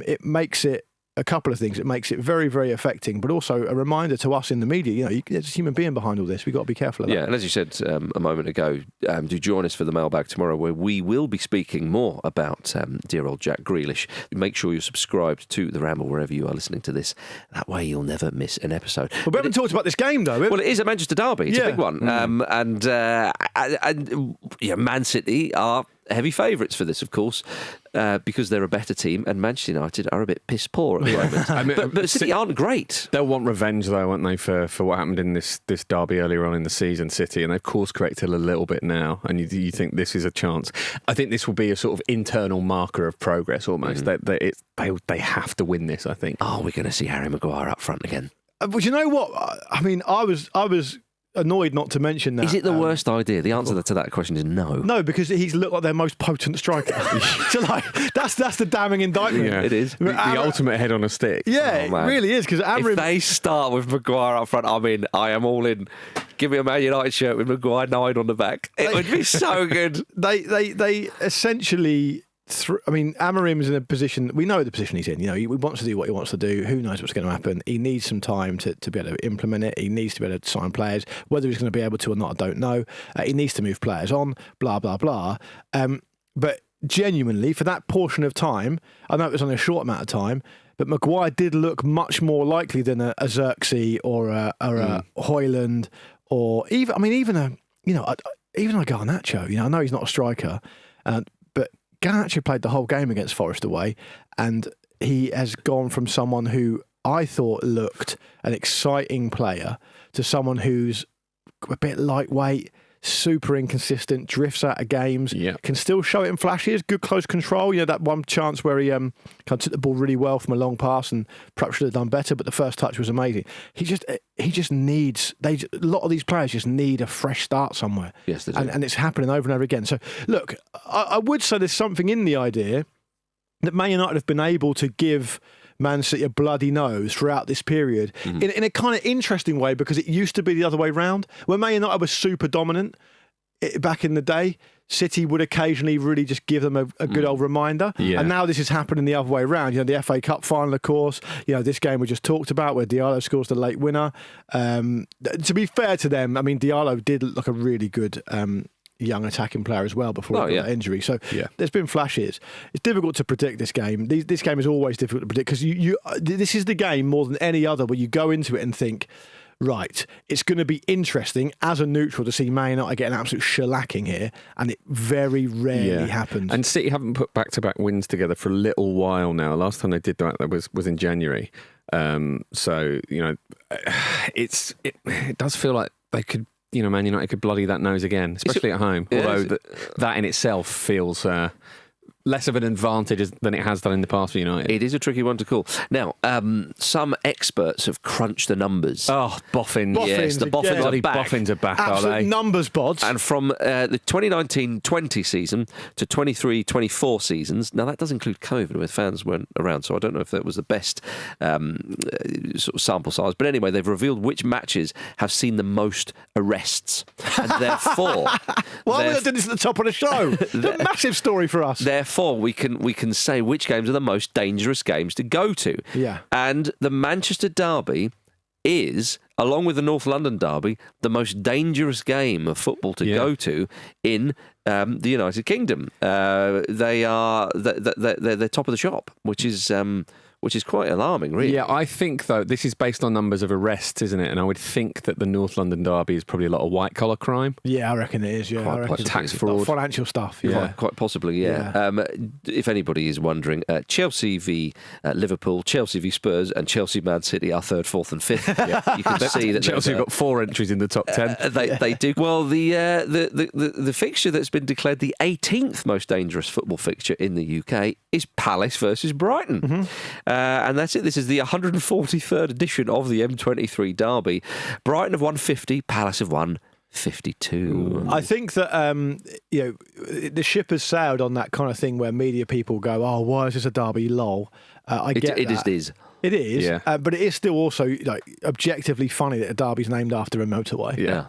it makes it a couple of things. It makes it very, very affecting, but also a reminder to us in the media, there's a human being behind all this. We've got to be careful of that. Yeah, and as you said a moment ago, do join us for the mailbag tomorrow where we will be speaking more about dear old Jack Grealish. Make sure you're subscribed to The Ramble wherever you are listening to this. That way you'll never miss an episode. Well, we haven't talked about this game, though. Well, it is a Manchester Derby. It's a big one. And Man City are heavy favourites for this, of course, because they're a better team, and Manchester United are a bit piss poor at the moment. But City aren't great. They'll want revenge, though, won't they, for what happened in this derby earlier on in the season, City, and they've course corrected a little bit now, and you think this is a chance. I think this will be a sort of internal marker of progress almost. They have to win this, I think. Oh, we're going to see Harry Maguire up front again. But you know what? I mean, I was annoyed not to mention that. Is it the worst idea? The answer to that question is no. No, because he's looked like their most potent striker. So that's the damning indictment. Yeah, it is. The ultimate head on a stick. Yeah, it really is. Because if they start with Maguire up front, I am all in. Give me a Man United shirt with Maguire 9 on the back. It would be so good. They essentially. Amorim's in a position. We know the position he's in. He wants to do what he wants to do. Who knows what's going to happen? He needs some time to be able to implement it. He needs to be able to sign players. Whether he's going to be able to or not, I don't know. He needs to move players on. Blah blah blah. But genuinely, for that portion of time, I know it was only a short amount of time, but Maguire did look much more likely than a Xerxes or a Højlund or even a Garnacho. I know he's not a striker, but Garnacho played the whole game against Forest away, and he has gone from someone who I thought looked an exciting player to someone who's a bit lightweight, super inconsistent, drifts out of games, can still show it in flashes, good close control. That one chance where he kind of took the ball really well from a long pass and perhaps should have done better, but the first touch was amazing. He just needs, a lot of these players just need a fresh start somewhere. Yes, they do. And it's happening over and over again. So, look, I would say there's something in the idea that Man United have been able to give Man City a bloody nose throughout this period in a kind of interesting way, because it used to be the other way round. When Man United was super dominant back in the day, City would occasionally really just give them a good old reminder. Yeah. And now this is happening the other way around. The FA Cup final, of course, this game we just talked about where Diallo scores the late winner. To be fair to them, Diallo did look like a really good young attacking player as well before he got that injury. So there's been flashes. It's difficult to predict this game. This game is always difficult to predict because this is the game more than any other where you go into it and think, right, it's going to be interesting as a neutral to see Man United get an absolute shellacking here, and it very rarely happens. And City haven't put back-to-back wins together for a little while now. Last time they did that was in January. It does feel like they could. Man United could bloody that nose again, especially at home. Although that in itself feels less of an advantage than it has done in the past for United. It is a tricky one to call. Now, some experts have crunched the numbers. Oh, boffins. Yes, the boffins are back. Boffins are back, absolute are they? Numbers, bods. And from the 2019-20 season to 23-24 seasons, now that does include COVID, where fans weren't around, so I don't know if that was the best sort of sample size. But anyway, they've revealed which matches have seen the most arrests. And therefore... Why are we not doing this at the top of the show? It's a massive story for us. Therefore, we can say which games are the most dangerous games to go to. Yeah. And the Manchester Derby is, along with the North London Derby, the most dangerous game of football to go to in the United Kingdom. They're top of the shop, which is quite alarming, really. Yeah, I think, though, this is based on numbers of arrests, isn't it? And I would think that the North London Derby is probably a lot of white-collar crime. Yeah, I reckon it is, yeah. Quite tax fraud. Financial stuff, Quite possibly, yeah. If anybody is wondering, Chelsea v Liverpool, Chelsea v Spurs, and Chelsea Man City are third, fourth and fifth. You can see that Chelsea have got 4 entries in the top 10. They do. Well, the fixture that's been declared the 18th most dangerous football fixture in the UK is Palace versus Brighton. Mm-hmm. And that's it. This is the 143rd edition of the M23 Derby. Brighton have won 50, Palace have won 52. I think that the ship has sailed on that kind of thing where media people go, "Oh, why is this a derby?" Lol. I get It that. is. It is, Yeah. but it is still also objectively funny that a derby's named after a motorway. Yeah.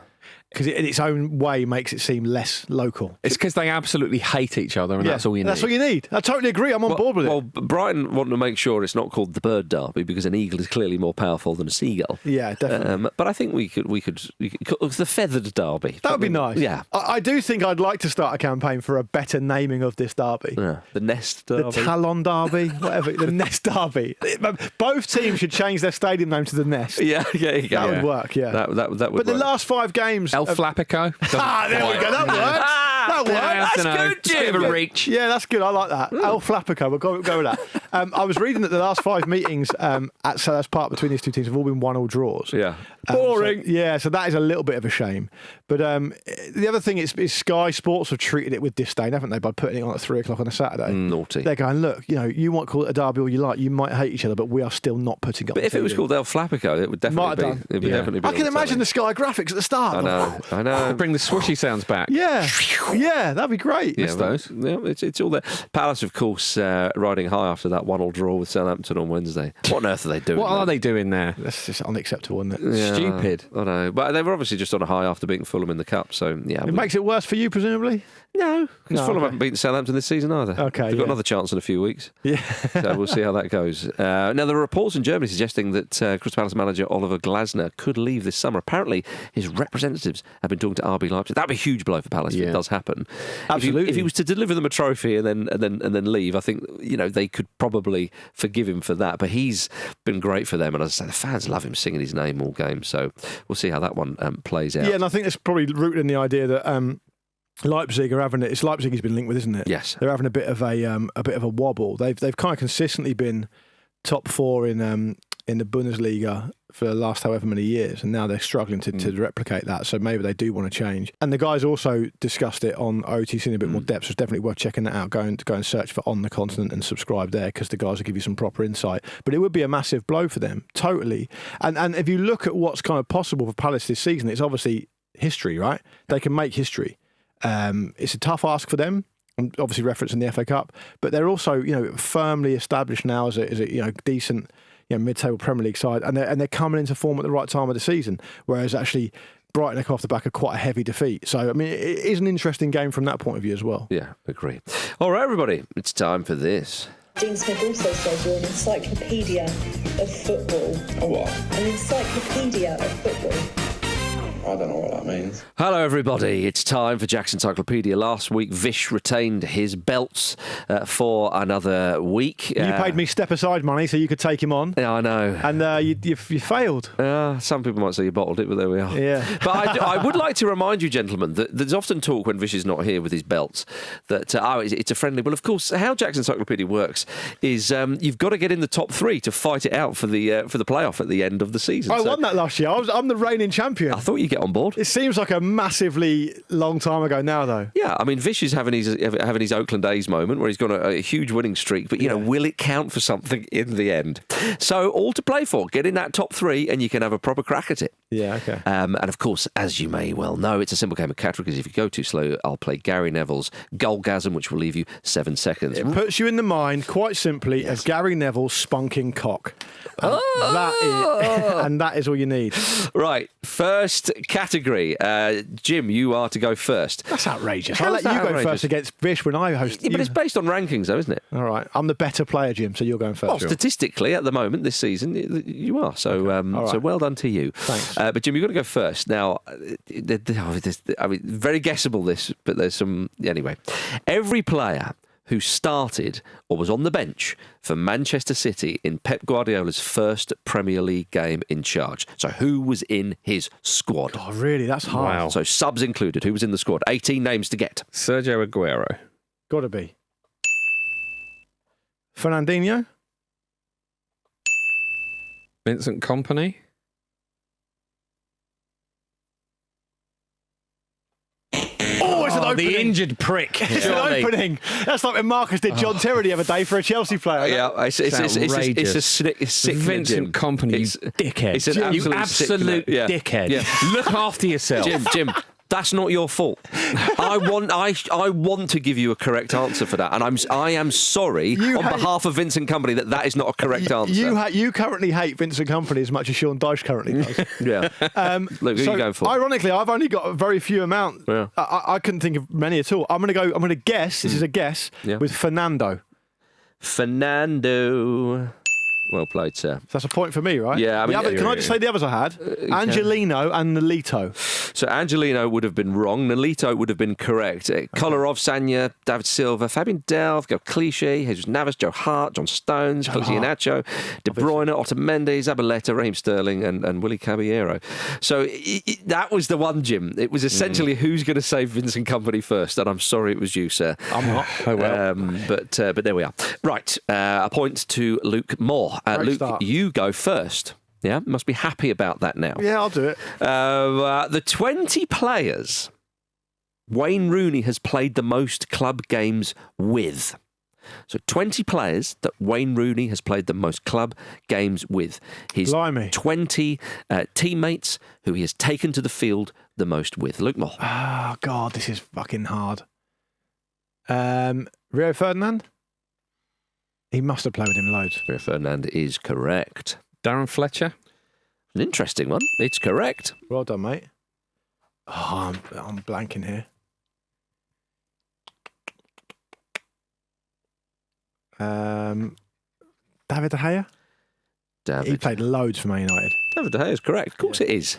Because it in its own way makes it seem less local. It's because they absolutely hate each other, and that's all you need. That's what you need. I totally agree. I'm on board with it. Well, Brighton want to make sure it's not called the Bird Derby because an eagle is clearly more powerful than a seagull. Yeah, definitely. But I think we could the Feathered Derby. That would be nice. Yeah. I do think I'd like to start a campaign for a better naming of this derby. Yeah. The Nest Derby. The Talon Derby, whatever. The Nest Derby. Both teams should change their stadium name to the Nest. Yeah, you go. That would work, yeah. That would But work. the last 5 games... El Flapico. there we go. That works. That works. That's good, It's a bit of a reach. Yeah, that's good. I like that. El Flapico. We'll go with that. I was reading that the last 5 meetings at Selhurst Park between these two teams have all been 1-1 draws. Yeah. Boring. So that is a little bit of a shame. But the other thing is Sky Sports have treated it with disdain, haven't they, by putting it on at 3 o'clock on a Saturday? Naughty. They're going, look, you might call it a derby all you like. You might hate each other, but we are still not putting it on But if it was TV. called El Flapico, it would definitely be. It would definitely be. I can imagine the Sky graphics at the start. I know. Bring the swooshy sounds back. Yeah, that'd be great. Yeah, those. Yeah, it's all there. Palace, of course, riding high after that 1-1 draw with Southampton on Wednesday. What on earth are they doing? What are they doing there? That's just unacceptable, isn't it? Yeah, Stupid. I know. But they were obviously just on a high after beating Fulham in the Cup, so yeah. It makes it worse for you, presumably? No, because No, Fulham okay. haven't beaten Southampton this season either. Okay, They've got yeah. another chance in a few weeks. Yeah. So we'll see how that goes. Now, there are reports in Germany suggesting that Crystal Palace manager Oliver Glasner could leave this summer. Apparently, his representatives have been talking to RB Leipzig. That'd be a huge blow for Palace if it does happen. Absolutely. If he was to deliver them a trophy and then leave, I think they could probably forgive him for that. But he's been great for them, and as I say, the fans love him singing his name all game. So we'll see how that one plays out. Yeah, and I think it's probably rooted in the idea that Leipzig are having it. It's Leipzig he's been linked with, isn't it? Yes. They're having a bit of a wobble. They've kind of consistently been top 4 in the Bundesliga for the last however many years, and now they're struggling to replicate that. So maybe they do want to change. And the guys also discussed it on OTC in a bit more depth. So it's definitely worth checking that out. Go and search for On the Continent and subscribe there, because the guys will give you some proper insight. But it would be a massive blow for them, totally. And if you look at what's kind of possible for Palace this season, it's obviously history, right? They can make history. It's a tough ask for them. I'm obviously referencing the FA Cup, but they're also firmly established now as a decent mid-table Premier League side, and they're coming into form at the right time of the season. Whereas actually Brighton are come off the back of quite a heavy defeat. So I mean, it is an interesting game from that point of view as well. Yeah, agree. All right, everybody, it's time for this. Dean Smith also says you're an encyclopedia of football. A what? An encyclopedia of football. I don't know what that means. Hello, everybody. It's time for Jack's Encyclopedia. Last week, Vish retained his belts for another week. You paid me step aside money so you could take him on. Yeah, I know. And you failed. Some people might say you bottled it, but there we are. Yeah. But I would like to remind you, gentlemen, that there's often talk when Vish is not here with his belts that, it's a friendly. Well, of course, how Jack's Encyclopedia works is you've got to get in the top 3 to fight it out for the playoff at the end of the season. I won that last year. I'm the reigning champion. I thought you'd get on board. It seems like a massively long time ago now, though. Yeah, I mean, Vish is having his Oakland A's moment where he's got a huge winning streak, but will it count for something in the end? So all to play for. Get in that top 3 and you can have a proper crack at it. Yeah, okay. And of course, as you may well know, it's a simple game of categories. If you go too slow, I'll play Gary Neville's Goalgasm, which will leave you 7 seconds. It puts you in the mind, quite simply, as Gary Neville's spunking cock. And that is all you need. Right, first category. Jim, you are to go first. That's outrageous. How's I'll let that you go outrageous? first against Vish when I host. Yeah, but it's based on rankings, though, isn't it? All right. I'm the better player, Jim, so you're going first. Well, statistically, at the moment, this season, you are. So, right. So well done to you. Thanks. But Jim, you've got to go first. Now, very guessable this, but there's some... Anyway, every player who started or was on the bench for Manchester City in Pep Guardiola's first Premier League game in charge. So who was in his squad? Oh, really? That's hard. Wow. So subs included. Who was in the squad? 18 names to get. Sergio Aguero. Got to be. Fernandinho? Vincent Kompany. Oh, it's an opening. The injured prick. It's an opening. That's like when Marcus did John Terry the other day for a Chelsea player. Yeah, it's a sick Vincent Kompany, you dickhead. It's an you absolute absolute sick- yeah. dickhead. Yeah. Look after yourself. Jim, That's not your fault. I want to give you a correct answer for that, and I am sorry behalf of Vincent Kompany that is not a correct answer. You currently hate Vincent Kompany as much as Sean Dyche currently does. Yeah. Luke, who are you going for? Ironically, I've only got a very few amount. Yeah. I couldn't think of many at all. I'm going to guess. This is a guess with Fernando. Fernando. Well played, sir. So that's a point for me, right? Yeah, I mean, can I just say the others I had? Angelino and Nolito. So Angelino would have been wrong. Nolito would have been correct. Kolarov, Sanya, David Silva, Fabian Delph, Clichy, Jesus Navas, Joe Hart, John Stones, Iheanacho, De Bruyne, Otamendi, Zabaleta, Raheem Sterling, and Willie Caballero. So that was the one, Jim. It was essentially who's going to save Vincent Kompany first, and I'm sorry it was you, sir. I'm not. Oh, well. But there we are. Right, a point to Luke Moore. Luke, start. you go first. Yeah, must be happy about that now. Yeah, I'll do it. The 20 players Wayne Rooney has played the most club games with. So 20 players that Wayne Rooney has played the most club games with. His Blimey. 20 teammates who he has taken to the field the most with. Luke Moore. Oh, God, this is fucking hard. Rio Ferdinand? He must have played with him loads. Rio Ferdinand is correct. Darren Fletcher. An interesting one. It's correct. Well done, mate. Oh, I'm blanking here. David De Gea? He played loads for Man United. David De Gea is correct. Of course it is.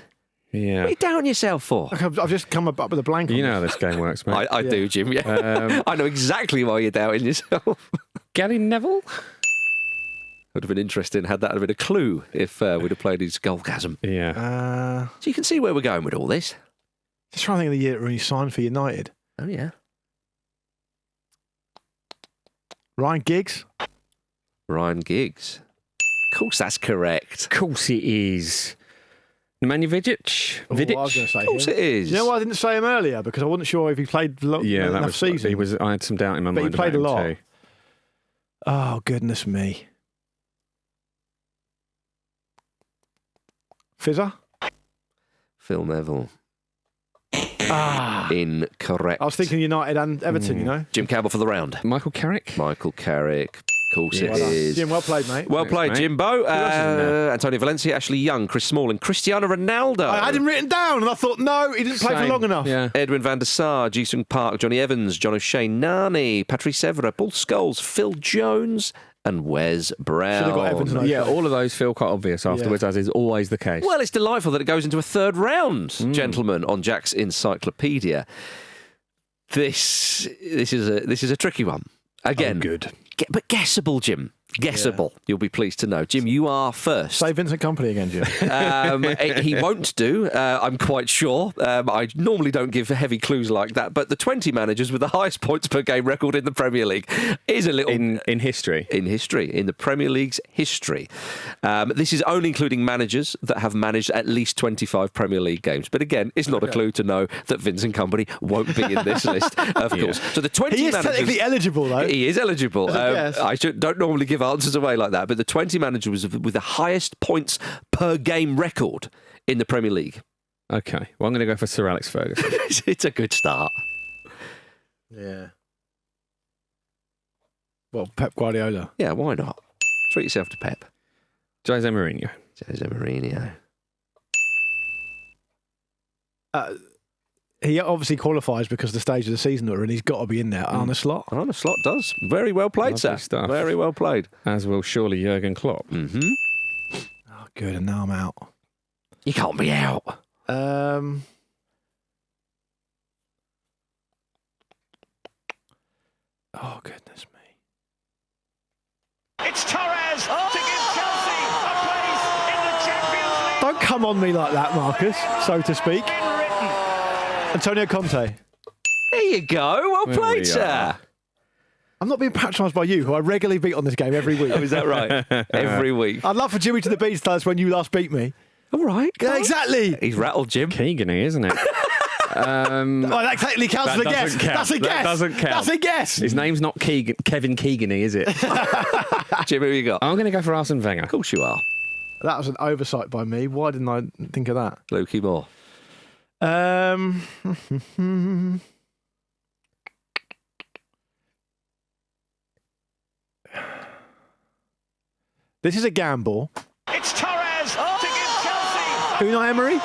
Yeah. What are you down yourself for? I've just come up with a blank. You know how this game works, mate. I do, Jim. Yeah. I know exactly why you're doubting yourself. Gary Neville? Would have been interesting had that have been a clue if we'd have played his Goalgasm. Yeah. So you can see where we're going with all this. Just trying to think of the year that he signed for United. Oh, yeah. Ryan Giggs? Ryan Giggs. Of course, that's correct. Of course it is. Nemanja Vidic? Oh, I was going to say Of course him. it is. You know why I didn't say him earlier? Because I wasn't sure if he played enough season. I had some doubt in my But mind. he played about a him lot. too. Oh, goodness me. Fizzer? Phil Neville. Ah. Incorrect. I was thinking United and Everton, you know? Jim Campbell for the round. Michael Carrick? Michael Carrick. Of course Yes. it is. Jim, well played, mate. Well Thanks, played, mate. Jimbo. else is in there? Antonio Valencia, Ashley Young, Chris Smalling, Cristiano Ronaldo. I had him written down and I thought, no, he didn't play for Same. long enough. Yeah. Edwin van der Sar, Ji-sung Park, Johnny Evans, John O'Shea, Nani, Patrice Evra, Paul Scholes, Phil Jones, and Wes Brown. Should have got Evans and Yeah, all of those feel quite obvious afterwards, as is always the case. Well, it's delightful that it goes into a third round, gentlemen, on Jack's Encyclopedia. This is a tricky one. Again, good. But guessable, Jim. Guessable. You'll be pleased to know. Jim, you are first. Say Vincent Kompany again, Jim. He won't do, I'm quite sure. I normally don't give heavy clues like that, but the 20 managers with the highest points per game record in the Premier League is a little... In history? In history, in the Premier League's history. This is only including managers that have managed at least 25 Premier League games. But again, it's not a clue to know that Vincent Kompany won't be in this list, of course. So the 20 He is managers... technically eligible, though. He is eligible. Yes. I don't normally give answers away like that, but the 20 managers with the highest points per game record in the Premier League. Okay. Well, I'm going to go for Sir Alex Ferguson. It's a good start. Yeah. Well, Pep Guardiola. Yeah, why not? Treat yourself to Pep. Jose Mourinho. Jose Mourinho. He obviously qualifies because of the stage of the season we're in. He's got to be in there. Arne Slot. Arne Slot does. Very well played, Lovely sir. stuff. Very well played. As will surely Jurgen Klopp. Mm-hmm. Oh, good. And now I'm out. You can't be out. Oh, goodness me. It's Torres to give Chelsea a place in the Champions League. Don't come on me like that, Marcus, so to speak. Antonio Conte. There you go. Well There played, we sir. are. I'm not being patronised by you, who I regularly beat on this game every week. Oh, is that right? Every week. I'd love for Jimmy to the Beans to tell us when you last beat me. All right. Yeah, come on. exactly. He's rattled, Jim. Keegan-y, isn't it? Well, that technically counts as a That guess. doesn't count. That's a That guess. doesn't count. That's a guess. His name's not Kevin Keegan-y, is it? Jim, who you got? I'm going to go for Arsene Wenger. Of course you are. That was an oversight by me. Why didn't I think of that? Lukey Moore. This is a gamble. It's Torres to give Chelsea. Unai Emery?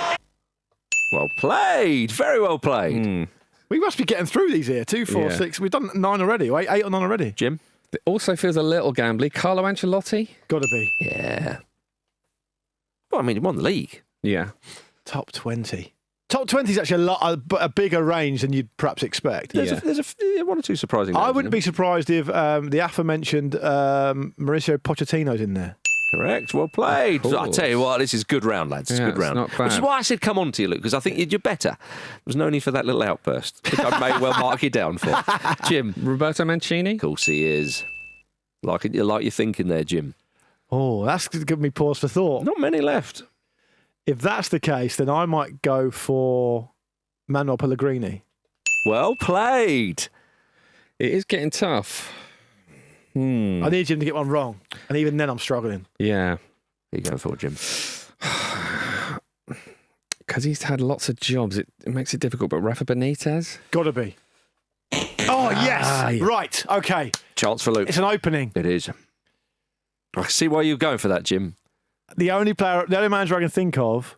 Well played. Very well played. We must be getting through these here. 2, 4, Yeah. 6. We've done 9 already. Or 8 or 9 already. Jim? It also feels a little gambly. Carlo Ancelotti? Got to be. Yeah. Well, I mean, he won the league. Yeah. Top 20. Top 20 is actually a bigger range than you'd perhaps expect. There's one or two surprising names I in wouldn't them. be surprised if the aforementioned Mauricio Pochettino's in there. Correct. Well played. Of I tell you what, this is a good round, lads. It's a Yeah, good round. it's not bad. Which is why I said come on to you, Luke, because I think you're better. There's no need for that little outburst, which I may well mark you down for. Jim? Roberto Mancini? Of course he is. Like you're thinking there, Jim. Oh, that's giving me pause for thought. Not many left. If that's the case, then I might go for Manuel Pellegrini. Well played. It is getting tough. I need him to get one wrong. And even then I'm struggling. Yeah. Who are you going for, Jim? Because he's had lots of jobs, it makes it difficult. But Rafa Benitez? Got to be. Oh, yes. yeah. Right. Okay. Chance for Luke. It's an opening. It is. I see why you're going for that, Jim. The only manager I can think of,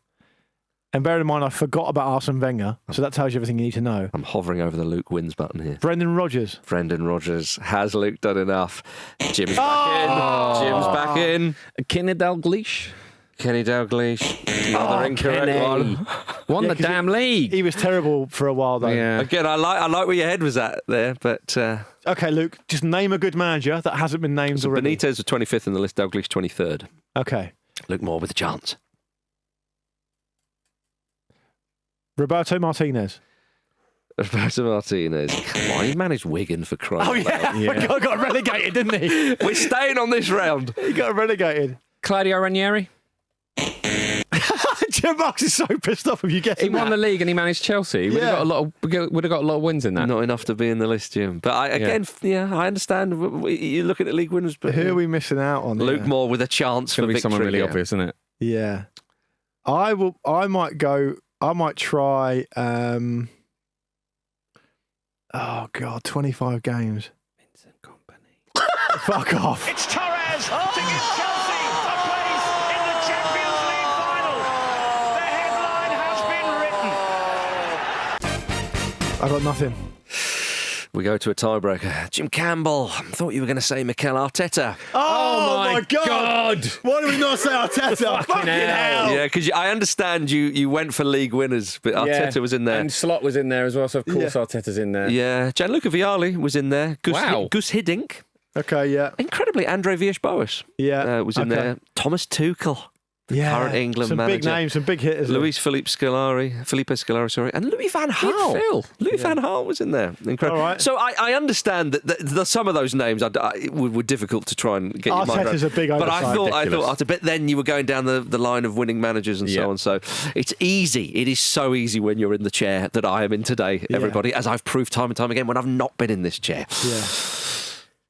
and bear in mind I forgot about Arsene Wenger, so that tells you everything you need to know. I'm hovering over the Luke wins button here. Brendan Rodgers. Brendan Rodgers. Has Luke done enough? Jim's back in. Jim's back in. Kenny Dalglish? Kenny Dalglish. Another incorrect Kenny. one. Won Yeah, the 'cause damn league. He was terrible for a while, though. Yeah. Again, I like where your head was at there, but Okay, Luke, just name a good manager that hasn't been named so already. Benitez was 25th in the list, Dalglish 23rd. Okay. Luke Moore with a chance. Roberto Martinez. Roberto Martinez. Come on, he managed Wigan for crying Oh, out loud. yeah. Yeah. got relegated, didn't he? We're staying on this round. He got relegated. Claudio Ranieri? Jim Marks is so pissed off if you get He won the league and he managed Chelsea. Would have got a lot of wins in that. Not enough to be in the list, Jim. But I understand. You're looking at league winners, but Who are we missing out on? Luke here? Moore with a chance It's for going to be victory. someone really here. obvious, isn't it? Yeah. I might try. Oh God, 25 games. Vincent Kompany. Fuck off. It's Torres to give Chelsea a place in the Champions League final. The headline has been written. I got nothing. We go to a tiebreaker. Jim Campbell. I thought you were going to say Mikel Arteta. Oh, my God. Why do we not say Arteta? Fucking hell. Yeah, because I understand you went for league winners, but Arteta was in there. And Slot was in there as well, so of course Arteta's in there. Yeah, Gianluca Vialli was in there. Wow. Gus Hiddink. Okay, yeah. Incredibly, Andre Villas-Boas Yeah. was in okay. there. Thomas Tuchel. Yeah. current England some manager. big names, some big hitters. Luis Felipe Scolari, sorry, and Louis van Gaal. Phil. Louis van Gaal was in there. Incredible. All right. So I understand that some of those names were difficult to try and get your mind around. Arteta's a big But oversight. I thought Ridiculous. after, but then you were going down the line of winning managers and Yeah. so on. So it's easy. It is so easy when you're in the chair that I am in today, everybody, as I've proved time and time again when I've not been in this chair. Yeah.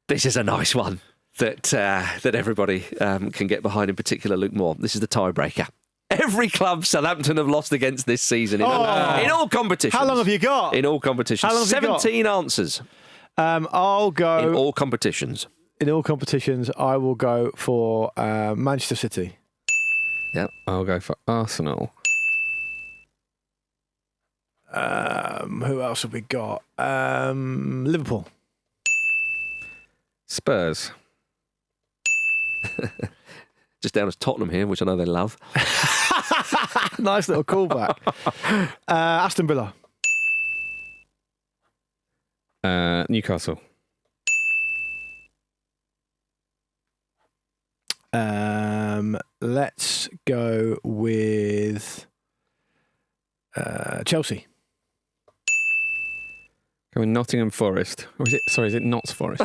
This is a nice one that everybody can get behind, in particular Luke Moore. This is the tiebreaker. Every club Southampton have lost against this season in all competitions. How long have you got? In all competitions. How long have you got? 17 answers. I'll go In all competitions. in all competitions. I will go for Manchester City. Yeah. I'll go for Arsenal. Who else have we got? Liverpool. Spurs. Just down as Tottenham here, which I know they love. Nice little callback. Aston Villa. Newcastle. Let's go with Chelsea. Going Nottingham Forest. Or is it Notts Forest?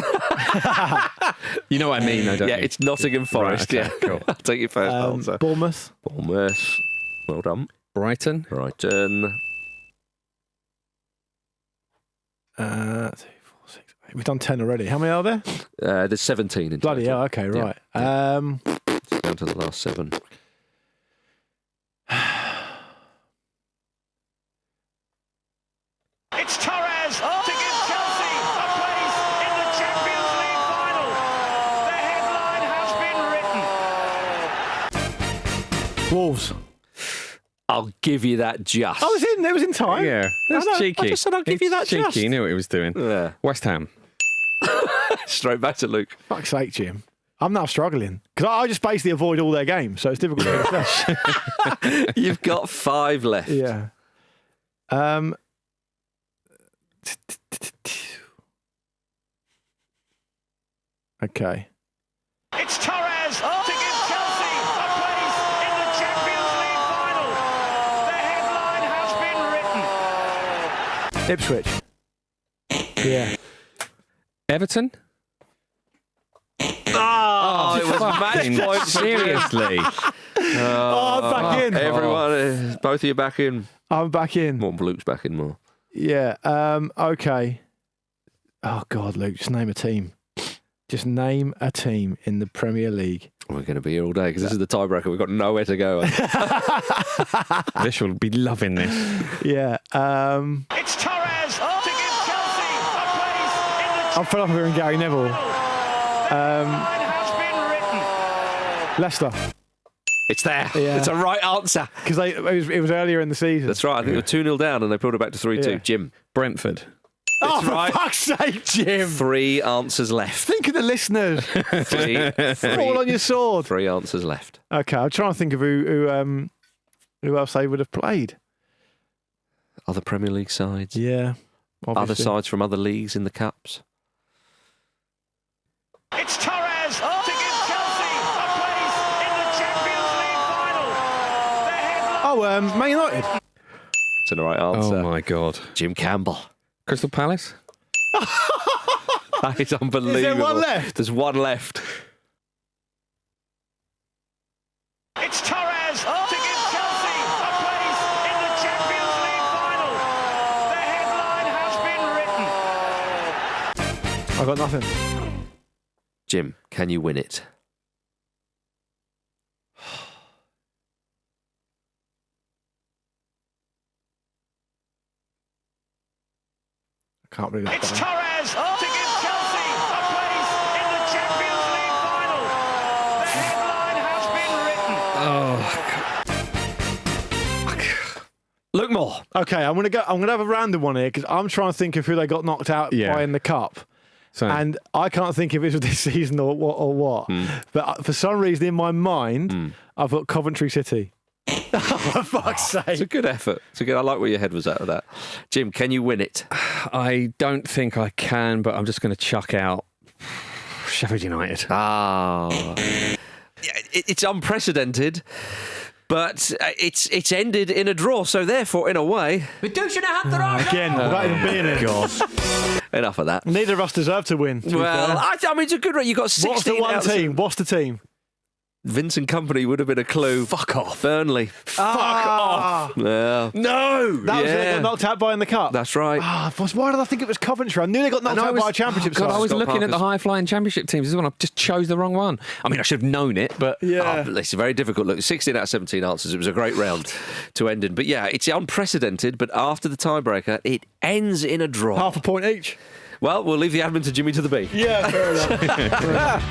You know what I mean, though, don't Yeah, you? it's Nottingham Forest. Right, okay, Yeah, cool. I'll take your first answer. Bournemouth. Bournemouth. Well done. Brighton. Brighton. 3, 4, 6, 8. We've done 10 already. How many are there? There's 17 in Bloody total. hell. Okay, Yeah, right. Down to the last 7. Wolves. I'll give you that just. It was in time. Yeah, that's cheeky. I just said I'll give you that cheeky. just. He knew what he was doing. Yeah. West Ham. Straight back to Luke. Fuck's sake, Jim. I'm now struggling because I just basically avoid all their games, so it's difficult to get You've got 5 left. Yeah. Okay. It's Torres to give Chelsea a place in the Champions League final. The headline has been written. Ipswich. Yeah. Everton. Oh, it was Fucking match point. seriously. I'm back in. Everyone, both of you back in. I'm back in. More Luke's back in more. Yeah. Okay. Oh God, Luke, just name a team. Just name a team in the Premier League. We're going to be here all day because this is the tiebreaker. We've got nowhere to go. This will be loving this. Yeah. It's Torres to give Chelsea a place in the I'm fed up of hearing Gary Neville. headline has been written. Leicester. It's there. Yeah. It's a right answer. Because it was earlier in the season. That's right. I think they were 2-0 down and they pulled it back to 3-2. Yeah. Jim. Brentford. Oh, for right. fuck's sake, Jim. 3 answers left. Think of the listeners. Three Fall on your sword. 3 answers left. Okay, I'm trying to think of who else they would have played. Other Premier League sides. Yeah. Other obviously. sides from other leagues in the Cups. It's Torres to give Chelsea a place in the Champions League final. The headline Oh, Man United. It's the right answer. Oh my God. Jim Campbell. Crystal Palace. That is unbelievable. Is there one left? There's one left. It's Torres to give Chelsea a place in the Champions League final. The headline has been written. I got nothing. Jim, can you win it? I can't believe It's that. Torres to give Chelsea a place in the Champions League final. The headline has been written. Luke Moore. Okay, I'm gonna have a random one here because I'm trying to think of who they got knocked out Yeah. by in the cup. So And I can't think if it was this season or what. But for some reason in my mind, I've got Coventry City. Oh, for fuck's It's a sake. good effort. It's a good. I like where your head was at with that. Jim, can you win it? I don't think I can, but I'm just going to chuck out Sheffield United. Ah, it's unprecedented, but it's ended in a draw. So therefore, in a way, Again, without even being in. God. enough of that. Neither of us deserve to win. to be Well, fair. I mean, it's a good rate. You got 16. What's the one outs- team? What's the team? Vincent Company would have been a clue. Fuck off, Burnley. Fuck off. Yeah, No! That was who they Yeah. got knocked out by in the cup. that's right. Why did I think it was Coventry? I knew they got knocked out by a championship God, side. I was Scott looking at the Parker's- high-flying championship teams. This one, I just chose the wrong one. I mean, I should have known it, but Yeah. Oh, it's very difficult. Look, 16 out of 17 answers. It was a great round to end in. But yeah, it's unprecedented. But after the tiebreaker, it ends in a draw. Half a point each. Well, we'll leave the admin to Jimmy to the B. Yeah, fair enough.